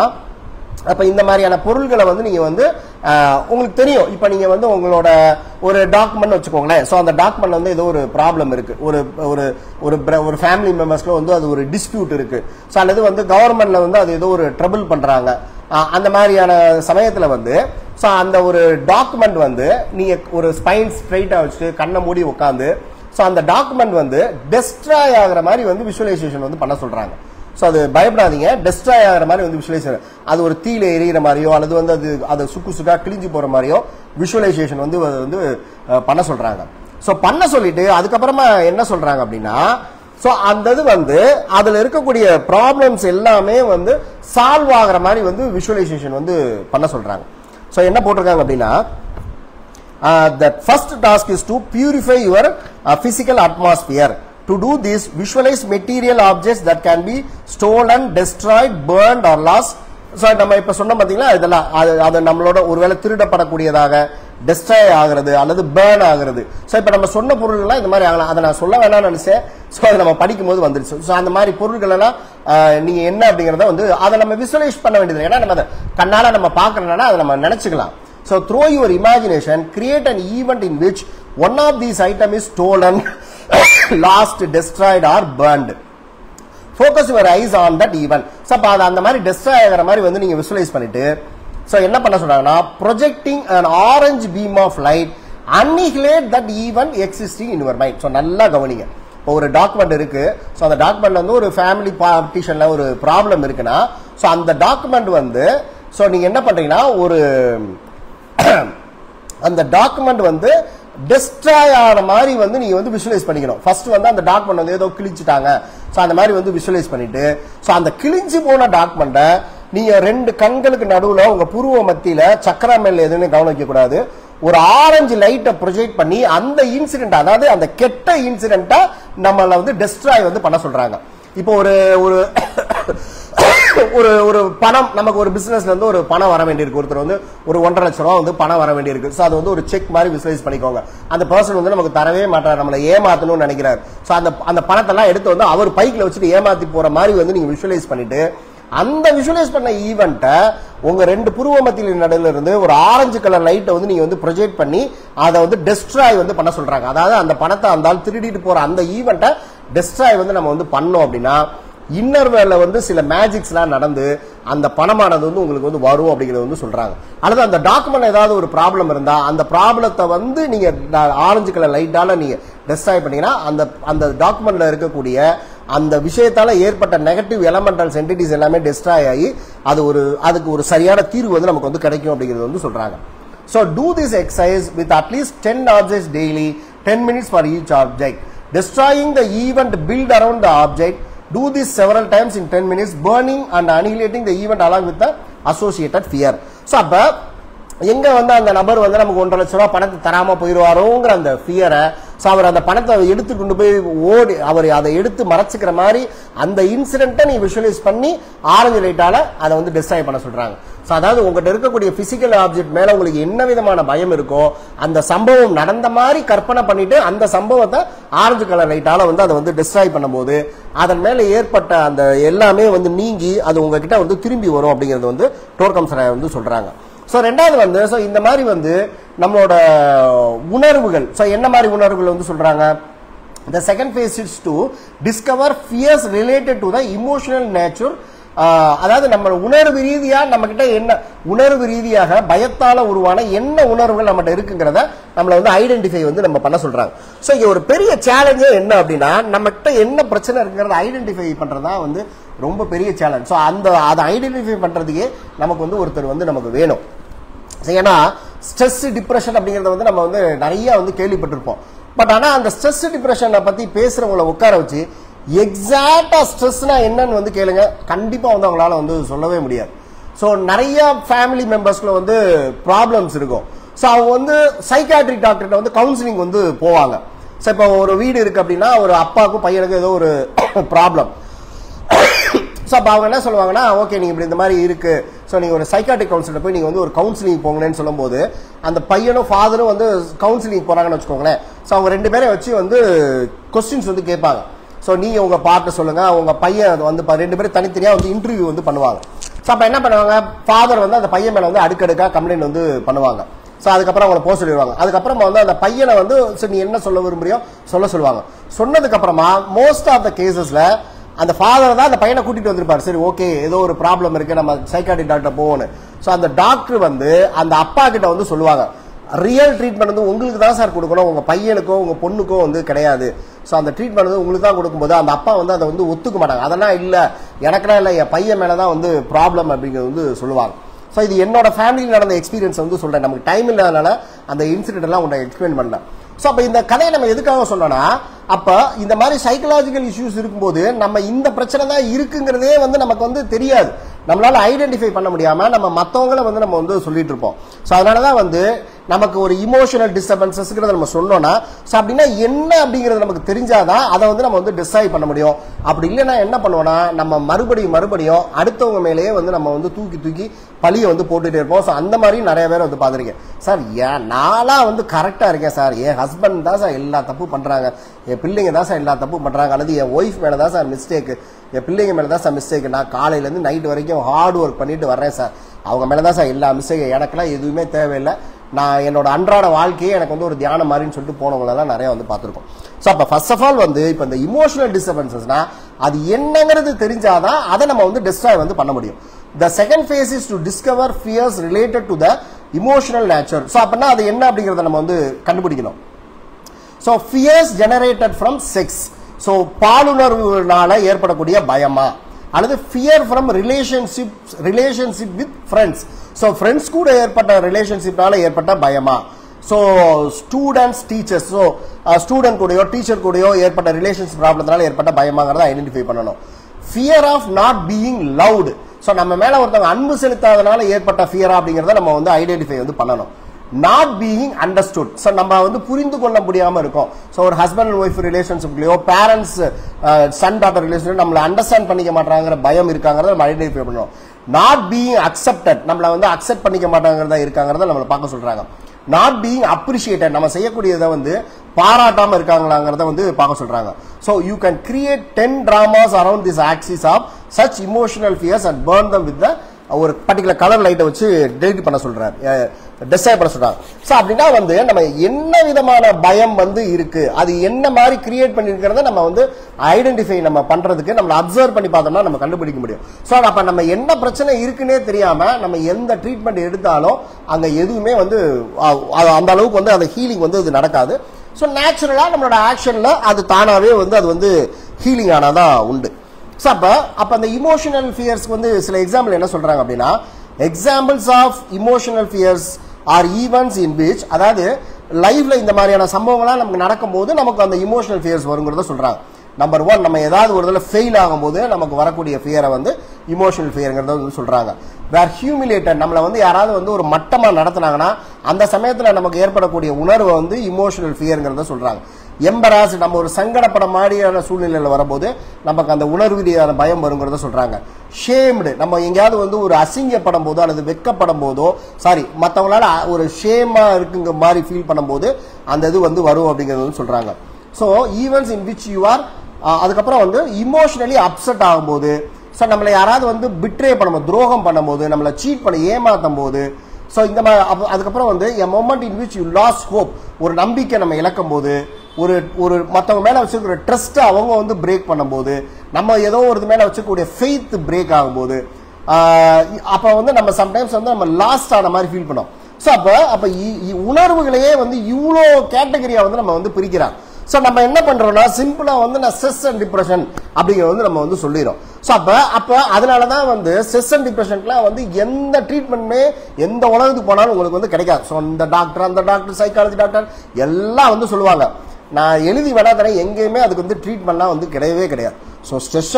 அப்ப இந்த மாதிரியான பொருள்களை வந்து நீங்க வந்து உங்களுக்கு தெரியும். இப்ப நீங்க வந்து உங்களோட ஒரு டாக்குமெண்ட் வச்சுக்கோங்களேன். சோ அந்த டாக்குமெண்ட் வந்து ஏதோ ஒரு ப்ராப்ளம் இருக்கு, ஒரு ஒரு ஒரு ஃபேமிலி மெம்பர்ஸ்ல வந்து அது ஒரு டிஸ்பியூட் இருக்கு, சோ அல்லது வந்து கவர்மெண்ட்ல வந்து அது ஏதோ ஒரு ட்ரபிள் பண்றாங்க. அந்த மாதிரியான சமயத்துல வந்து சோ அந்த ஒரு டாக்குமெண்ட் வந்து நீங்க ஒரு ஸ்பைன் ஸ்ட்ரைட்டா வச்சுட்டு கண்ணை மூடி உட்காந்து சோ அந்த டாக்குமெண்ட் வந்து டெஸ்ட்ராய் ஆகிற மாதிரி வந்து விஷுவலைசேஷன் வந்து பண்ண சொல்றாங்க. ஸோ அது பயப்படாதீங்க, டெஸ்ட்ராய் ஆகிற மாதிரி வந்து விஷுவலைசேஷன், அது ஒரு தீயில எரியிற மாதிரியோ அல்லது வந்து அது சுக்கு சுக்கா கிழிஞ்சு போற மாதிரியோ விஷுவலைசேஷன் வந்து பண்ண சொல்றாங்க. ஸோ பண்ண சொல்லிட்டு அதுக்கப்புறமா என்ன சொல்றாங்க அப்படின்னா, ஸோ அந்த இது வந்து அதுல இருக்கக்கூடிய ப்ராப்ளம்ஸ் எல்லாமே வந்து சால்வ் ஆகிற மாதிரி வந்து விஷுவலைசேஷன் வந்து பண்ண சொல்றாங்க. ஸோ என்ன போட்டிருக்காங்க அப்படின்னா, the first task is to purify your physical atmosphere. To do this, visualize material objects that can be stolen, destroyed, burned or lost. So நம்ம இப்ப சொன்ன பாத்தீங்களா, இதெல்லாம் அது நம்மளோட ஒருவேளை திருடப்படக்கூடியதாக, டெஸ்ட்ராய் ஆகிறது அல்லது பேர்ன் ஆகிறது. ஸோ இப்போ நம்ம சொன்ன பொருள்கள்லாம் இந்த மாதிரி ஆகலாம். அதை நான் சொல்ல வேணாம்னு நினைச்சேன். ஸோ அதை நம்ம படிக்கும் போது வந்துருச்சு. ஸோ அந்த மாதிரி பொருட்கள் எல்லாம் நீங்க என்ன அப்படிங்கறத வந்து அதை நம்ம விஷுவலைஸ் பண்ண வேண்டியது. ஏன்னா நம்ம அதை கண்ணால நம்ம பாக்குறதுனால அதை நம்ம நினைச்சுக்கலாம். So through your imagination, create an event in which one of these items is stolen, lost, destroyed or burned. Focus your eyes on that event. So அந்த மாதிரி destroy ஆகிற மாதிரி வந்து நீங்க visualize பண்ணிட்டு, so என்ன பண்ண சொல்றாங்கன்னா, projecting an orange beam of light, annihilate that event existing in your mind. So நல்லா கவனிங்க. இப்போ ஒரு டாக்குமெண்ட் இருக்கு, ஸோ அந்த டாக்குமெண்ட் வந்து ஒரு ஃபேமிலி பார்ட்டிஷன்ல ஒரு ப்ராப்ளம் இருக்குன்னா, ஸோ அந்த டாக்குமெண்ட் வந்து ஸோ நீங்க என்ன பண்றீங்கன்னா, ஒரு அந்த டாக்குமெண்ட் வந்து டெஸ்ட்ராய் ஆன மாதிரி வந்து நீங்க வந்து விஷுவலைஸ் பண்ணிக்கணும். ஃபர்ஸ்ட் வந்து அந்த டாக்குமெண்ட் வந்து ஏதோ கிழிச்சிட்டாங்க, சோ அந்த மாதிரி வந்து விஷுவலைஸ் பண்ணிட்டு, சோ அந்த கிழிஞ்சு போன டாக்குமெண்ட்டை நீங்க ரெண்டு கண்களுக்கு நடுவுல உங்க புருவ மத்தியில சக்கரா மேல எதுவுமே கவனிக்க கூடாது, ஒரு ஆரஞ்சு லைட்டை ப்ரொஜெக்ட் பண்ணி அந்த இன்சிடென்ட், அதாவது அந்த கெட்ட இன்சிடென்ட்டா நம்மள வந்து டெஸ்ட்ராய் வந்து பண்ண சொல்றாங்க. இப்போ ஒரு ஒரு ஒரு பணம், நமக்கு ஒரு பிசினஸ்ல இருந்து ஒரு பணம் வர வேண்டியிருக்கு, ஒருத்தர் வந்து ஒரு 1.5 லட்சம் ரூபாய் வந்து பணம் வர வேண்டியிருக்கு. சோ அது வந்து ஒரு செக் மாதிரி விசுவலைஸ் பண்ணிக்கோங்க. அந்த பர்சன் வந்து நமக்கு தரவே மாட்டார், நம்மளை ஏமாத்தணும்னு நினைக்கிறார். சோ அந்த பணத்தை எல்லாம் எடுத்து வந்து அவர் பைக்ல வச்சுட்டு ஏமாத்தி போற மாதிரி வந்து நீங்க விஷுவலைஸ் பண்ணிட்டு, அந்த விஷுவலைஸ் பண்ண ஈவெண்ட்டை உங்க ரெண்டு புருவ மத்தியில நடுவில் இருந்து ஒரு ஆரஞ்சு கலர் லைட்டை வந்து நீங்க வந்து ப்ரொஜெக்ட் பண்ணி அதை வந்து டெஸ்ட்ராய் வந்து பண்ண சொல்றாங்க. அதாவது அந்த பணத்தை அந்த ஆள் திருடிட்டு போற அந்த ஈவெண்ட்டை டெஸ்ட்ராய் வந்து நம்ம வந்து பண்ணோம் அப்படின்னா, இன்னர் வேல வந்து சில மேஜிக்ஸ்லாம் நடந்து அந்த பணமானது வந்து உங்களுக்கு வந்து வரும் அப்படிங்கிறது வந்து சொல்றாங்க. அல்லது அந்த டாக்குமெண்ட் ஏதாவது ஒரு ப்ராப்ளம் இருந்தா அந்த ப்ராப்ளத்தை வந்து நீங்க ஆரஞ்சு கலர் லைட்டால நீங்க டெஸ்ட்ராய் பண்ணீங்கன்னா அந்த டாக்குமெண்ட்ல இருக்கக்கூடிய அந்த விஷயத்தால ஏற்பட்ட நெகட்டிவ் எலமெண்டல்ஸ் என்டிட்டிஸ் எல்லாமே டெஸ்ட்ராய் ஆகி அதுக்கு ஒரு சரியான தீர்வு வந்து நமக்கு வந்து கிடைக்கும் அப்படிங்கிறது வந்து சொல்றாங்க. So do this exercise with at least 10 objects daily, 10 minutes for each object. Destroying the event built around the object. Do this several times in 10 minutes, burning and annihilating the event along with the associated fear. So அப்ப எங்க வந்து அந்த நபர் வந்து நமக்கு 1.5 லட்சம் ரூபாய் பணத்தை தராம போயிடுவாரோங்கிற அந்த ஃபியரை, அவர் அந்த பணத்தை எடுத்து கொண்டு போய் ஓடி அவர் அதை எடுத்து மறைச்சிக்கிற மாதிரி அந்த இன்சிடென்ட்டை நீ விஷுவலைஸ் பண்ணி ஆரஞ்சு லைட்டால அதை வந்து டிஸ்ட்ராய் பண்ண சொல்றாங்க. ஸோ அதாவது உங்ககிட்ட இருக்கக்கூடிய பிசிக்கல் ஆப்ஜெக்ட் மேல உங்களுக்கு என்ன விதமான பயம் இருக்கோ அந்த சம்பவம் நடந்த மாதிரி கற்பனை பண்ணிட்டு அந்த சம்பவத்தை ஆரஞ்சு கலர் லைட்டால வந்து அதை வந்து டிஸ்ட்ராய் பண்ணும்போது அதன் மேல ஏற்பட்ட அந்த எல்லாமே வந்து நீங்கி அது உங்ககிட்ட வந்து திரும்பி வரும் அப்படிங்கிறது வந்து டோர்கம் சராய் வந்து சொல்றாங்க. ஸோ ரெண்டாவது வந்து ஸோ இந்த மாதிரி வந்து நம்மளோட உணர்வுகள், ஸோ என்ன மாதிரி உணர்வுகள் வந்து சொல்றாங்க. The second phase is to discover fears related to the emotional nature அதாவது நம்ம உணர்வு ரீதியா நம்ம கிட்ட என்ன உணர்வு ரீதியாக பயத்தால உருவான என்ன உணர்வுகள் நம்மகிட்ட இருக்குங்கிறத நம்மள வந்து ஐடென்டிஃபை வந்து நம்ம பண்ண சொல்றாங்க. சோ இங்க ஒரு பெரிய சேலஞ்சே என்ன அப்படின்னா நம்ம கிட்ட என்ன பிரச்சனை இருக்குங்கிறத ஐடென்டிஃபை பண்றதா வந்து ரொம்ப பெரிய சேலஞ்ச். ஸோ அதை ஐடென்டிஃபை பண்றதுக்கே நமக்கு வந்து ஒருத்தர் வந்து நமக்கு வேணும். ஏன்னா ஸ்ட்ரெஸ் டிப்ரெஷன் அப்படிங்கறத வந்து நம்ம வந்து நிறைய வந்து கேள்விப்பட்டிருப்போம். பட் ஆனா அந்த ஸ்ட்ரெஸ் டிப்ரெஷனை பத்தி பேசுறவங்களை உட்கார வச்சு எக்ஸாக்டா ஸ்ட்ரெஸ்னா என்னன்னு வந்து கேளுங்க, கண்டிப்பா வந்து அவங்களால வந்து சொல்லவே முடியாது. ஸோ நிறைய ஃபேமிலி மெம்பர்ஸ்ல வந்து ப்ராப்ளம்ஸ் இருக்கும். ஸோ அவங்க வந்து சைக்காட்ரிக் டாக்டர்கிட்ட வந்து கவுன்சிலிங் வந்து போவாங்க. ஸோ இப்போ ஒரு வீடு இருக்கு அப்படின்னா ஒரு அப்பாவுக்கும் பையனுக்கும் ஏதோ ஒரு ப்ராப்ளம். ஸோ அப்போ அவங்க என்ன சொல்லுவாங்கன்னா, ஓகே நீங்க இப்படி இந்த மாதிரி இருக்கு, ஸோ நீங்க ஒரு சைக்காட்ரிக் கவுன்சிலர் போய் நீங்க வந்து ஒரு கவுன்சிலிங் போங்களேன்னு சொல்லும்போது அந்த பையனும் ஃபாதரும் வந்து கவுன்சிலிங் போறாங்கன்னு வச்சுக்கோங்களேன். ஸோ அவங்க ரெண்டு பேரை வச்சு வந்து கொஸ்டின்ஸ் வந்து கேட்பாங்க. ஸோ நீங்க உங்க பார்ட்ட சொல்லுங்க, உங்க பையன் வந்து ரெண்டு பேரும் தனித்தனியா வந்து இன்டர்வியூ வந்து பண்ணுவாங்க. ஸோ அப்ப என்ன பண்ணுவாங்க, ஃபாதர் வந்து அந்த பையன் மேல வந்து அடுக்கடுக்கா கம்ப்ளைண்ட் வந்து பண்ணுவாங்க. ஸோ அதுக்கப்புறம் அவங்களை போக சொல்லிடுவாங்க. அதுக்கப்புறமா வந்து அந்த பையனை வந்து நீ என்ன சொல்ல விரும்புறியோ சொல்லுவாங்க. சொன்னதுக்கு அப்புறமா மோஸ்ட் ஆஃப் த கேசஸ்ல அந்த ஃபாதர் தான் அந்த பையனை கூட்டிட்டு வந்திருப்பாரு. சரி ஓகே ஏதோ ஒரு ப்ராப்ளம் இருக்கு, நம்ம சைக்காட்ரிக் டாக்டர் போகணும். ஸோ அந்த டாக்டர் வந்து அந்த அப்பா கிட்ட வந்து சொல்லுவாங்க, ரியல் ட்ரீட்மெண்ட் வந்து உங்களுக்கு தான் சார் கொடுக்கணும், உங்க பையனுக்கோ உங்க பொண்ணுக்கோ வந்து கிடையாது. ஸோ அந்த ட்ரீட்மெண்ட் வந்து உங்களுக்கு தான் கொடுக்கும்போது அந்த அப்பா வந்து அதை வந்து ஒத்துக்க மாட்டாங்க. அதெல்லாம் இல்ல, எனக்கெல்லாம் இல்லை, என் பையன் மேலதான் வந்து ப்ராப்ளம் அப்படிங்கிறது வந்து சொல்லுவாங்க. ஸோ இது என்னோட ஃபேமிலியில் நடந்த எக்ஸ்பீரியன்ஸ் வந்து சொல்றேன். நமக்கு டைம் இல்லாதனால அந்த இன்சிடென்ட் எல்லாம் உங்களை எக்ஸ்பிளைன் பண்ணல. ஸோ அப்ப இந்த கதையை நம்ம எதுக்காக சொன்னோம்னா, அப்ப இந்த மாதிரி சைக்கலாஜிக்கல் இஷ்யூஸ் இருக்கும்போது நம்ம இந்த பிரச்சனை தான் இருக்குங்கிறதே வந்து நமக்கு வந்து தெரியாது. நம்மளால ஐடென்டிஃபை பண்ண முடியாம நம்ம மற்றவங்களை வந்து நம்ம வந்து சொல்லிட்டு இருப்போம். ஸோ அதனாலதான் வந்து நமக்கு ஒரு இமோஷனல் டிஸ்டர்பன்சஸ்ங்கிறத நம்ம சொன்னோம்னா, ஸோ அப்படின்னா என்ன அப்படிங்கிறது நமக்கு தெரிஞ்சாதான் அதை வந்து நம்ம வந்து டிசைட் பண்ண முடியும். அப்படி இல்லைன்னா என்ன பண்ணுவோம்னா நம்ம மறுபடியும் அடுத்தவங்க மேலேயே வந்து நம்ம வந்து தூக்கி பழியை வந்து போட்டுட்டே இருப்போம். ஸோ அந்த மாதிரி நிறைய பேர் வந்து பார்த்துருக்கேன். சார் நானா வந்து கரெக்டா இருக்கேன் சார், என் ஹஸ்பண்ட் தான் சார் எல்லா தப்பு பண்றாங்க, என் பிள்ளைங்க தான் சார் எல்லா தப்பு பண்றாங்க, அல்லது என் ஒய்ஃப் மேலதான் சார் மிஸ்டேக், என் பிள்ளைங்க மேலதான் சார் மிஸ்டேக், நான் காலையில இருந்து நைட் வரைக்கும் ஹார்ட் ஒர்க் பண்ணிட்டு வர்றேன் சார், அவங்க மேலதான் சார் எல்லா மிஸ்டேக், எனக்கெல்லாம் எதுவுமே தேவையில்லை, நான் என்னோட அன்றாட வாழ்க்கையே எனக்கு வந்து ஒரு தியானம் மாதிரின்னு சொல்லிட்டு போனவங்களெல்லாம் நிறைய வந்து பார்த்துருக்கோம். ஸோ அப்போ ஃபர்ஸ்ட் ஆஃப் ஆல் வந்து இப்போ இந்த இமோஷனல் டிஸ்டர்பன்சஸ்னா அது என்னங்கிறது தெரிஞ்சாதான் அதை நம்ம வந்து டிஸ்ட்ராய் வந்து பண்ண முடியும். The second phase is to discover fears related to the emotional nature. So அப்படின்னா அது என்ன அப்படிங்கறத நம்ம வந்து கண்டுபிடிக்கணும். So fears generated from sex. So பாலுணர்வுனால ஏற்படக்கூடிய பயமா, அல்லது fear from relationship with friends. So friends கூட ஏற்பட்ட ரிலேஷன்ஷிப்னால ஏற்பட்ட பயமா. So students teachers, so student கூடயோ டீச்சர் கூடயோ ஏற்பட்ட ரிலேஷன்ஷிப் ப்ராப்ளம்னால ஏற்பட்ட பயமாங்கறத ஐடென்டிஃபை பண்ணணும். Fear of not being loved. So நம்ம மேல ஒருத்தவங்க அன்பு செலுத்தாதனால ஏற்பட்ட ஃபியரா அப்படிங்கறத நம்ம வந்து ஐடென்டிஃபை வந்து பண்ணணும். Not being understood. ஸோ நம்ம வந்து புரிந்து கொள்ள முடியாம இருக்கும். ஸோ ஒரு ஹஸ்பண்ட் அண்ட் ஒய்ஃப் ரிலேஷன்ஷிப்லயோ பேரண்ட்ஸ் சன் டாட்டர் ரிலேஷன்ஷிப் நம்மளை அண்டர்ஸ்டாண்ட் பண்ணிக்க மாட்டாங்கிற பயம் இருக்காங்கிறத நம்ம ஐடென்டிஃபை பண்ணணும். நாட் பீயிங் அக்செப்டட், நம்மளை வந்து அக்செப்ட் பண்ணிக்க மாட்டாங்கிறதா இருக்காங்கிறத நம்மளை பார்க்க சொல்றாங்க. நாட் பீயிங் அப்ரிஷியேட்டட், நம்ம செய்யக்கூடியதை வந்து பாராட்டாம இருக்காங்களாங்கிறத வந்து பார்க்க சொல்றாங்க. So you can create 10 dramas around this axis of such emotional fears and burn them with the ஒரு பர்டிகுலர் கலர் லைட்டை வச்சு டெலிட் பண்ண சொல்றாரு, டிசைட் பண்ண சொல்றாங்க. ஸோ அப்படின்னா வந்து நம்ம என்ன விதமான பயம் வந்து இருக்கு, அது என்ன மாதிரி கிரியேட் பண்ணிருக்கிறத நம்ம வந்து ஐடென்டிஃபை நம்ம பண்றதுக்கு நம்ம அப்சர்வ் பண்ணி பார்த்தோம்னா நம்ம கண்டுபிடிக்க முடியும். ஸோ அப்ப நம்ம என்ன பிரச்சனை இருக்குன்னே தெரியாம நம்ம எந்த ட்ரீட்மெண்ட் எடுத்தாலும் அங்க எதுவுமே வந்து அந்த அளவுக்கு வந்து அந்த ஹீலிங் வந்து அது நடக்காது. ஸோ நேச்சுரலா நம்மளோட ஆக்ஷன்ல அது தானாவே வந்து அது வந்து ஹீலிங் ஆனாதான் உண்டு. ஸோ அப்ப அந்த இமோஷனல் ஃபியர்ஸ்க்கு வந்து சில எக்ஸாம்பிள் என்ன சொல்றாங்க அப்படின்னா, examples of emotional fears are events in which, அதாவது லைஃப்ல இந்த மாதிரியான சம்பவங்கள்லாம் நமக்கு நடக்கும் போது நமக்கு அந்த இமோஷனல் ஃபியர்ஸ் வருங்கிறத சொல்றாங்க. நம்பர் 1, நம்ம ஏதாவது ஒரு இதில் ஃபெயில் ஆகும்போது நமக்கு வரக்கூடிய ஃபியரை வந்து இமோஷனல் ஃபியர்ங்கிறத வந்து சொல்றாங்க. வேர் ஹியூமிலேட்டட், நம்மளை வந்து யாராவது வந்து ஒரு மட்டமா நடத்தினாங்கன்னா அந்த சமயத்தில் நமக்கு ஏற்படக்கூடிய உணர்வை வந்து இமோஷனல் ஃபியர்ங்கிறத சொல்றாங்க. எம்பராஸ், நம்ம ஒரு சங்கடப்பட மாதிரியான சூழ்நிலையில் வரும்போது நமக்கு அந்த உணர்வு ரீதியான பயம் வருங்கிறத சொல்றாங்க. ஷேம்டு, நம்ம எங்கேயாவது வந்து ஒரு அசிங்கப்படும் போதோ அல்லது வெக்கப்படும் போதோ, மற்றவங்களால ஒரு ஷேமா இருக்குங்க மாதிரி ஃபீல் பண்ணும்போது அந்த இது வந்து வரும் அப்படிங்கிறது வந்து சொல்றாங்க. So events in which you are, அதுக்கப்புறம் வந்து இமோஷனலி அப்செட் ஆகும்போது, ஸோ நம்மளை யாராவது வந்து பிட்ரே பண்ணும்போது, துரோகம் பண்ணும்போது, நம்மளை சீட் பண்ண ஏமாத்தும் போது, ஸோ இந்த மாதிரி அதுக்கப்புறம் வந்து a moment in which you lose hope, ஒரு நம்பிக்கை நம்ம இழக்கும் போது, ஒரு ஒரு மற்றவங்க மேல வச்சிருக்கிற ட்ரஸ்ட் அவங்க வந்து பிரேக் பண்ணும்போது, நம்ம ஏதோ ஒரு மேல வச்சுக்கூடிய ஃபெய்த் பிரேக் ஆகும்போது, அப்ப வந்து நம்ம சம்டைம்ஸ் வந்து நம்ம லாஸ்ட் ஆன மாதிரி ஃபீல் பண்ணோம். ஸோ அப்ப உணர்வுகளையே வந்து இவ்வளோ கேட்டகரியா வந்து நம்ம வந்து பிரிக்கிறோம். ஸோ நம்ம என்ன பண்றோம்னா சிம்பிளா வந்து நான் ஸ்ட்ரெஸ் அண்ட் டிப்ரெஷன் அப்படிங்கிறது வந்து நம்ம வந்து சொல்லிடுறோம். ஸோ அப்ப அதனாலதான் வந்து ஸ்ட்ரெஸ் அண்ட் டிப்ரெஷனுக்குலாம் வந்து எந்த ட்ரீட்மெண்ட்டுமே எந்த உலகத்துக்கு போனாலும் உங்களுக்கு வந்து கிடைக்காது. ஸோ இந்த டாக்டர் அந்த டாக்டர் சைக்காலஜி டாக்டர் எல்லாம் வந்து சொல்லுவாங்க, நான் எழுதி வேணா தரேன், எங்கேயுமே அதுக்கு வந்து ட்ரீட்மெண்ட்லாம் வந்து கிடையவே கிடையாது. So stress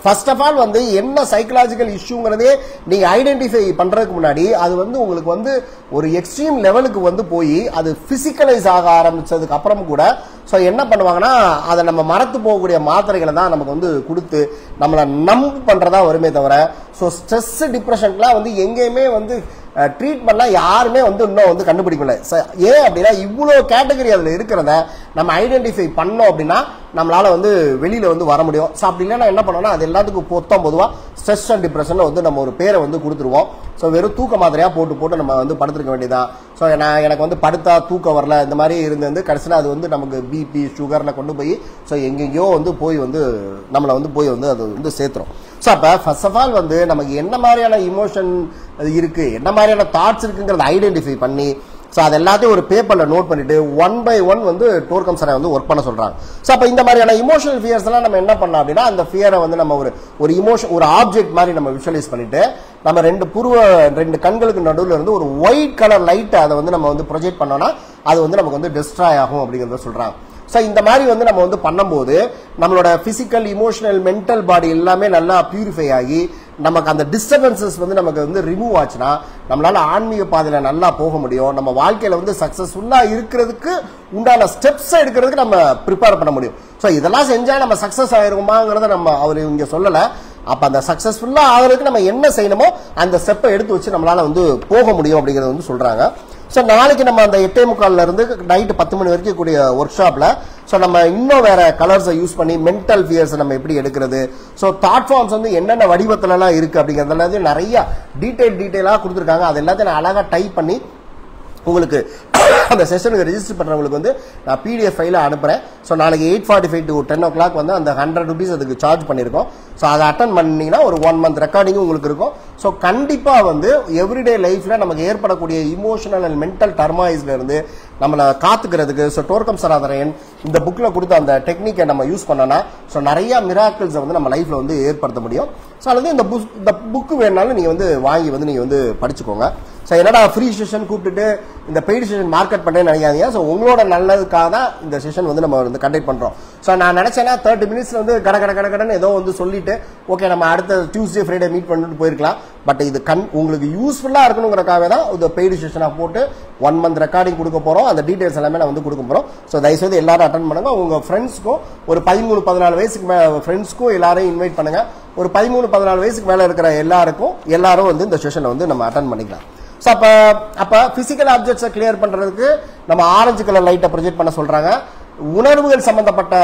first of all வந்து என்ன சைக்கலாஜிக்கல் இஷ்யூங்கிறதே நீங்க ஐடென்டிஃபை பண்றதுக்கு முன்னாடி அது வந்து உங்களுக்கு வந்து ஒரு எக்ஸ்ட்ரீம் லெவலுக்கு வந்து போய் அது பிசிக்கலைஸ் ஆக ஆரம்பிச்சதுக்கு அப்புறம் கூட ஸோ என்ன பண்ணுவாங்கன்னா அதை நம்ம மறத்து போகக்கூடிய மாத்திரைகளை தான் நமக்கு வந்து கொடுத்து நம்மளை நம்ப பண்றதா வருமே தவிர, ஸோ ஸ்ட்ரெஸ் டிப்ரெஷன்லாம் வந்து எங்கேயுமே வந்து ட்ரீட்மெண்ட்லாம் யாருமே வந்து இன்னும் வந்து கண்டுபிடிக்கல. ஏன் அப்படின்னா இவ்வளோ கேட்டகரி அதில் இருக்கிறத நம்ம ஐடென்டிஃபை பண்ணோம் அப்படின்னா நம்மளால வந்து வெளியில வந்து வர முடியும். ஸோ அப்படி இல்லைன்னா என்ன பண்ணோம்னா அது எல்லாத்துக்கும் பொதுவாக ஸ்ட்ரெஸ் அண்ட் டிப்ரெஷன் வந்து நம்ம ஒரு பேரை வந்து கொடுத்துருவோம். ஸோ வெறும் தூக்க மாதிரியா போட்டு நம்ம வந்து படுத்துருக்க வேண்டியதான். ஸோ எனக்கு வந்து படுத்தா தூக்கம் வரல இந்த மாதிரி இருந்து கடைசியில் அது வந்து நமக்கு பிபி சுகர்ல கொண்டு போய் ஸோ எங்கெங்கயோ வந்து போய் வந்து நம்மளை வந்து போய் வந்து அது வந்து சேர்த்துரும். ஸோ அப்போ ஃபர்ஸ்ட் ஆஃப் ஆல் வந்து நமக்கு என்ன மாதிரியான இமோஷன் இருக்கு, என்ன மாதிரியான தாட்ஸ் இருக்குங்கிறத ஐடென்டிஃபை பண்ணி ஸோ அது எல்லாத்தையும் ஒரு பேப்பர்ல நோட் பண்ணிட்டு 1 by 1 வந்து டோர்கம் சாரை வந்து ஒர்க் பண்ண சொல்றாங்க. ஸோ அப்போ இந்த மாதிரியான இமோஷனல் ஃபியர்ஸ் எல்லாம் நம்ம என்ன பண்ணலாம் அப்படின்னா அந்த ஃபியரை வந்து நம்ம ஒரு இமோஷன் ஒரு ஆப்ஜெக்ட் மாதிரி நம்ம விஷுவலைஸ் பண்ணிட்டு நம்ம ரெண்டு கண்களுக்கு நடுவில் இருந்து ஒரு ஒயிட் கலர் லைட் அதை வந்து நம்ம வந்து ப்ரொஜெக்ட் பண்ணோம்னா அது வந்து நமக்கு வந்து டிஸ்ட்ராய் ஆகும் அப்படிங்கிறத சொல்றாங்க. ஸோ இந்த மாதிரி வந்து நம்ம வந்து பண்ணும்போது நம்மளோட பிசிக்கல் இமோஷனல் மென்டல் பாடி எல்லாமே நல்லா பியூரிஃபை ஆகி நமக்கு அந்த டிஸ்டர்பன்சஸ் வந்து நமக்கு வந்து ரிமூவ் ஆச்சுன்னா நம்மளால ஆன்மீக பாதையில நல்லா போக முடியும். நம்ம வாழ்க்கையில வந்து சக்சஸ்ஃபுல்லா இருக்கிறதுக்கு உண்டான ஸ்டெப்ஸ் எடுக்கிறதுக்கு நம்ம ப்ரிப்பேர் பண்ண முடியும். ஸோ இதெல்லாம் செஞ்சா நம்ம சக்சஸ் ஆயிருமாங்கிறத நம்ம அவர் இங்க சொல்லல. அப்ப அந்த சக்சஸ்ஃபுல்லா ஆகிறதுக்கு நம்ம என்ன செய்யணுமோ அந்த ஸ்டெப்பை எடுத்து வச்சு நம்மளால வந்து போக முடியும் அப்படிங்கறத வந்து சொல்றாங்க. ஸோ நாளைக்கு நம்ம அந்த 8:45 இருந்து நைட்டு 10 மணி வரைக்கும் கூடிய ஒர்க் ஷாப்ல ஸோ நம்ம இன்னும் வேற கலர்ஸை யூஸ் பண்ணி மென்டல் ஃபியர்ஸ் நம்ம எப்படி எடுக்கிறது, ஸோ தாட் ஃபார்ம்ஸ் வந்து என்னென்ன வடிவத்துல எல்லாம் இருக்கு அப்படிங்கிறது எல்லாத்தையும் நிறைய டீட்டெயிலா கொடுத்துருக்காங்க. அது எல்லாத்தையும் நான் அழகா டைப் பண்ணி உங்களுக்கு அந்த செஷனுக்கு ரெஜிஸ்டர் பண்றவங்களுக்கு வந்து நான் PDF ஃபைல அனுப்புறேன். ஸோ நாளைக்கு 8:45 to 10 o'clock வந்து அந்த 100 rupees அதுக்கு சார்ஜ் பண்ணிருக்கோம். ஸோ அதை அட்டன் பண்ணீங்கன்னா ஒரு 1 month ரெக்கார்டிங்கும் உங்களுக்கு இருக்கும். ஸோ கண்டிப்பா வந்து எவ்ரிடே லைஃப்ல நமக்கு ஏற்படக்கூடிய இமோஷனல் அண்ட் மென்டல் டர்மாய்ஸ்ல இருந்து நம்மளை காத்துக்கிறதுக்கு ஸோ டோர்கம் சராதரையன் இந்த புக்ல கொடுத்த அந்த டெக்னிக்கை நம்ம யூஸ் பண்ணோம்னா ஸோ நிறைய மிராக்கிள்ஸை வந்து நம்ம லைஃப்ல வந்து ஏற்படுத்த முடியும். ஸோ அல்லது இந்த புக்கு வேணாலும் நீங்க வந்து வாங்கி வந்து நீங்க வந்து படிச்சுக்கோங்க. ஸோ என்னடா ஃப்ரீ செஷன் கூப்பிட்டுட்டு இந்த பெய்டு செஷன் மார்க்கெட் பண்ணேன்னு நினைக்காதீங்க. ஸோ உங்களோட நல்லதுக்காக தான் இந்த செஷன் வந்து நம்ம வந்து கண்டக்ட் பண்றோம். ஸோ நான் நினைச்சேன்னா 30 minutes வந்து கடன்னு ஏதோ வந்து சொல்லிட்டு ஓகே நம்ம அடுத்த டியூஸ்டே ஃப்ரைடே மீட் பண்ணிட்டு போயிருக்கலாம். பட் இது உங்களுக்கு யூஸ்ஃபுல்லா இருக்கணுங்கிறக்காக தான் இந்த பெய்டு செஷனாக போட்டு 1 month ரெக்கார்டிங் கொடுக்க போறோம். அந்த டீடைல்ஸ் எல்லாமே நான் வந்து கொடுக்க போறோம். ஸோ தயவுசெய்து எல்லாரும் அட்டன் பண்ணுங்க. உங்க ஃப்ரெண்ட்ஸ்க்கும் ஒரு 13-14 வயசுக்கு ஃப்ரெண்ட்ஸ்க்கும் எல்லாரையும் இன்வைட் பண்ணுங்க. ஒரு 13-14 வயசுக்கு மேல இருக்கிற எல்லாரும் வந்து இந்த செஷனை வந்து நம்ம அட்டன் பண்ணிக்கலாம். ஸோ அப்ப பிசிக்கல் ஆப்ஜெக்ட்ஸை கிளியர் பண்றதுக்கு நம்ம ஆரஞ்சு கலர் லைட்டை ப்ரொஜெக்ட் பண்ண சொல்றாங்க. உணர்வுகள் சம்பந்தப்பட்ட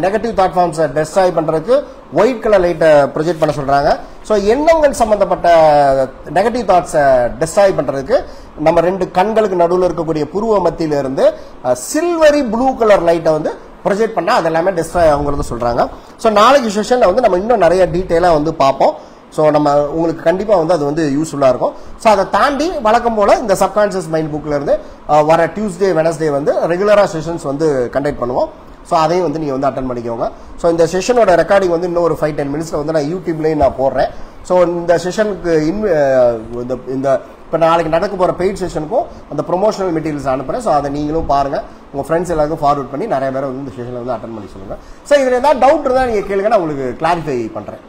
நெகட்டிவ் தாட் ஃபார்ம்ஸை டெஸ்ட்ராய் பண்றதுக்கு ஒயிட் கலர் லைட்டை ப்ரொஜெக்ட் பண்ண சொல்றாங்க. ஸோ எண்ணங்கள் சம்பந்தப்பட்ட நெகட்டிவ் தாட்ஸை டெஸ்ட்ராய் பண்றதுக்கு நம்ம 2 கண்களுக்கு நடுவில் இருக்கக்கூடிய புருவ மத்தியில இருந்து சில்வரி ப்ளூ கலர் லைட்டை வந்து ப்ரொஜெக்ட் பண்ணா அது எல்லாமே டெஸ்ட்ராய் ஆகுங்கிறத சொல்றாங்க. ஸோ நாளைக்கு செஷன்ல வந்து நம்ம இன்னும் நிறைய டீட்டெயிலா வந்து பார்ப்போம். ஸோ நம்ம உங்களுக்கு கண்டிப்பா வந்து அது வந்து யூஸ்ஃபுல்லா இருக்கும். ஸோ அதை தாண்டி வழக்கம் போல இந்த சப்கான்சியஸ் மைண்ட் புக்ல இருந்து வர டியூஸ்டே வெனஸ்டே வந்து ரெகுலரா செஷன்ஸ் வந்து கண்டக்ட் பண்ணுவோம். ஸோ அதையும் வந்து நீங்க வந்து அட்டன் பண்ணிக்கோங்க. ஸோ இந்த செஷனோட ரெக்கார்டிங் வந்து இன்னும் ஒரு 5-10 minutes வந்து நான் யூடியூப்லயும் நான் போடுறேன். ஸோ இந்த செஷனுக்கு இந்த இப்போ நாளைக்கு நடக்க போற பெய்ட் செஷனுக்கும் அந்த ப்ரொமோஷனல் மெட்டீரியல்ஸ் அனுப்புறேன். ஸோ அதை நீங்களும் பாருங்க, உங்க ஃப்ரெண்ட்ஸ் எல்லாருக்கும் ஃபார்வர்ட் பண்ணி நிறைய பேர் வந்து இந்த செஷன்ல வந்து அட்டன் பண்ணி சொல்லுங்க. ஸோ இதுல ஏதாவது டவுட் இருந்தால் நீங்க கேளுங்க, நான் உங்களுக்கு கிளாரிஃபை பண்றேன்.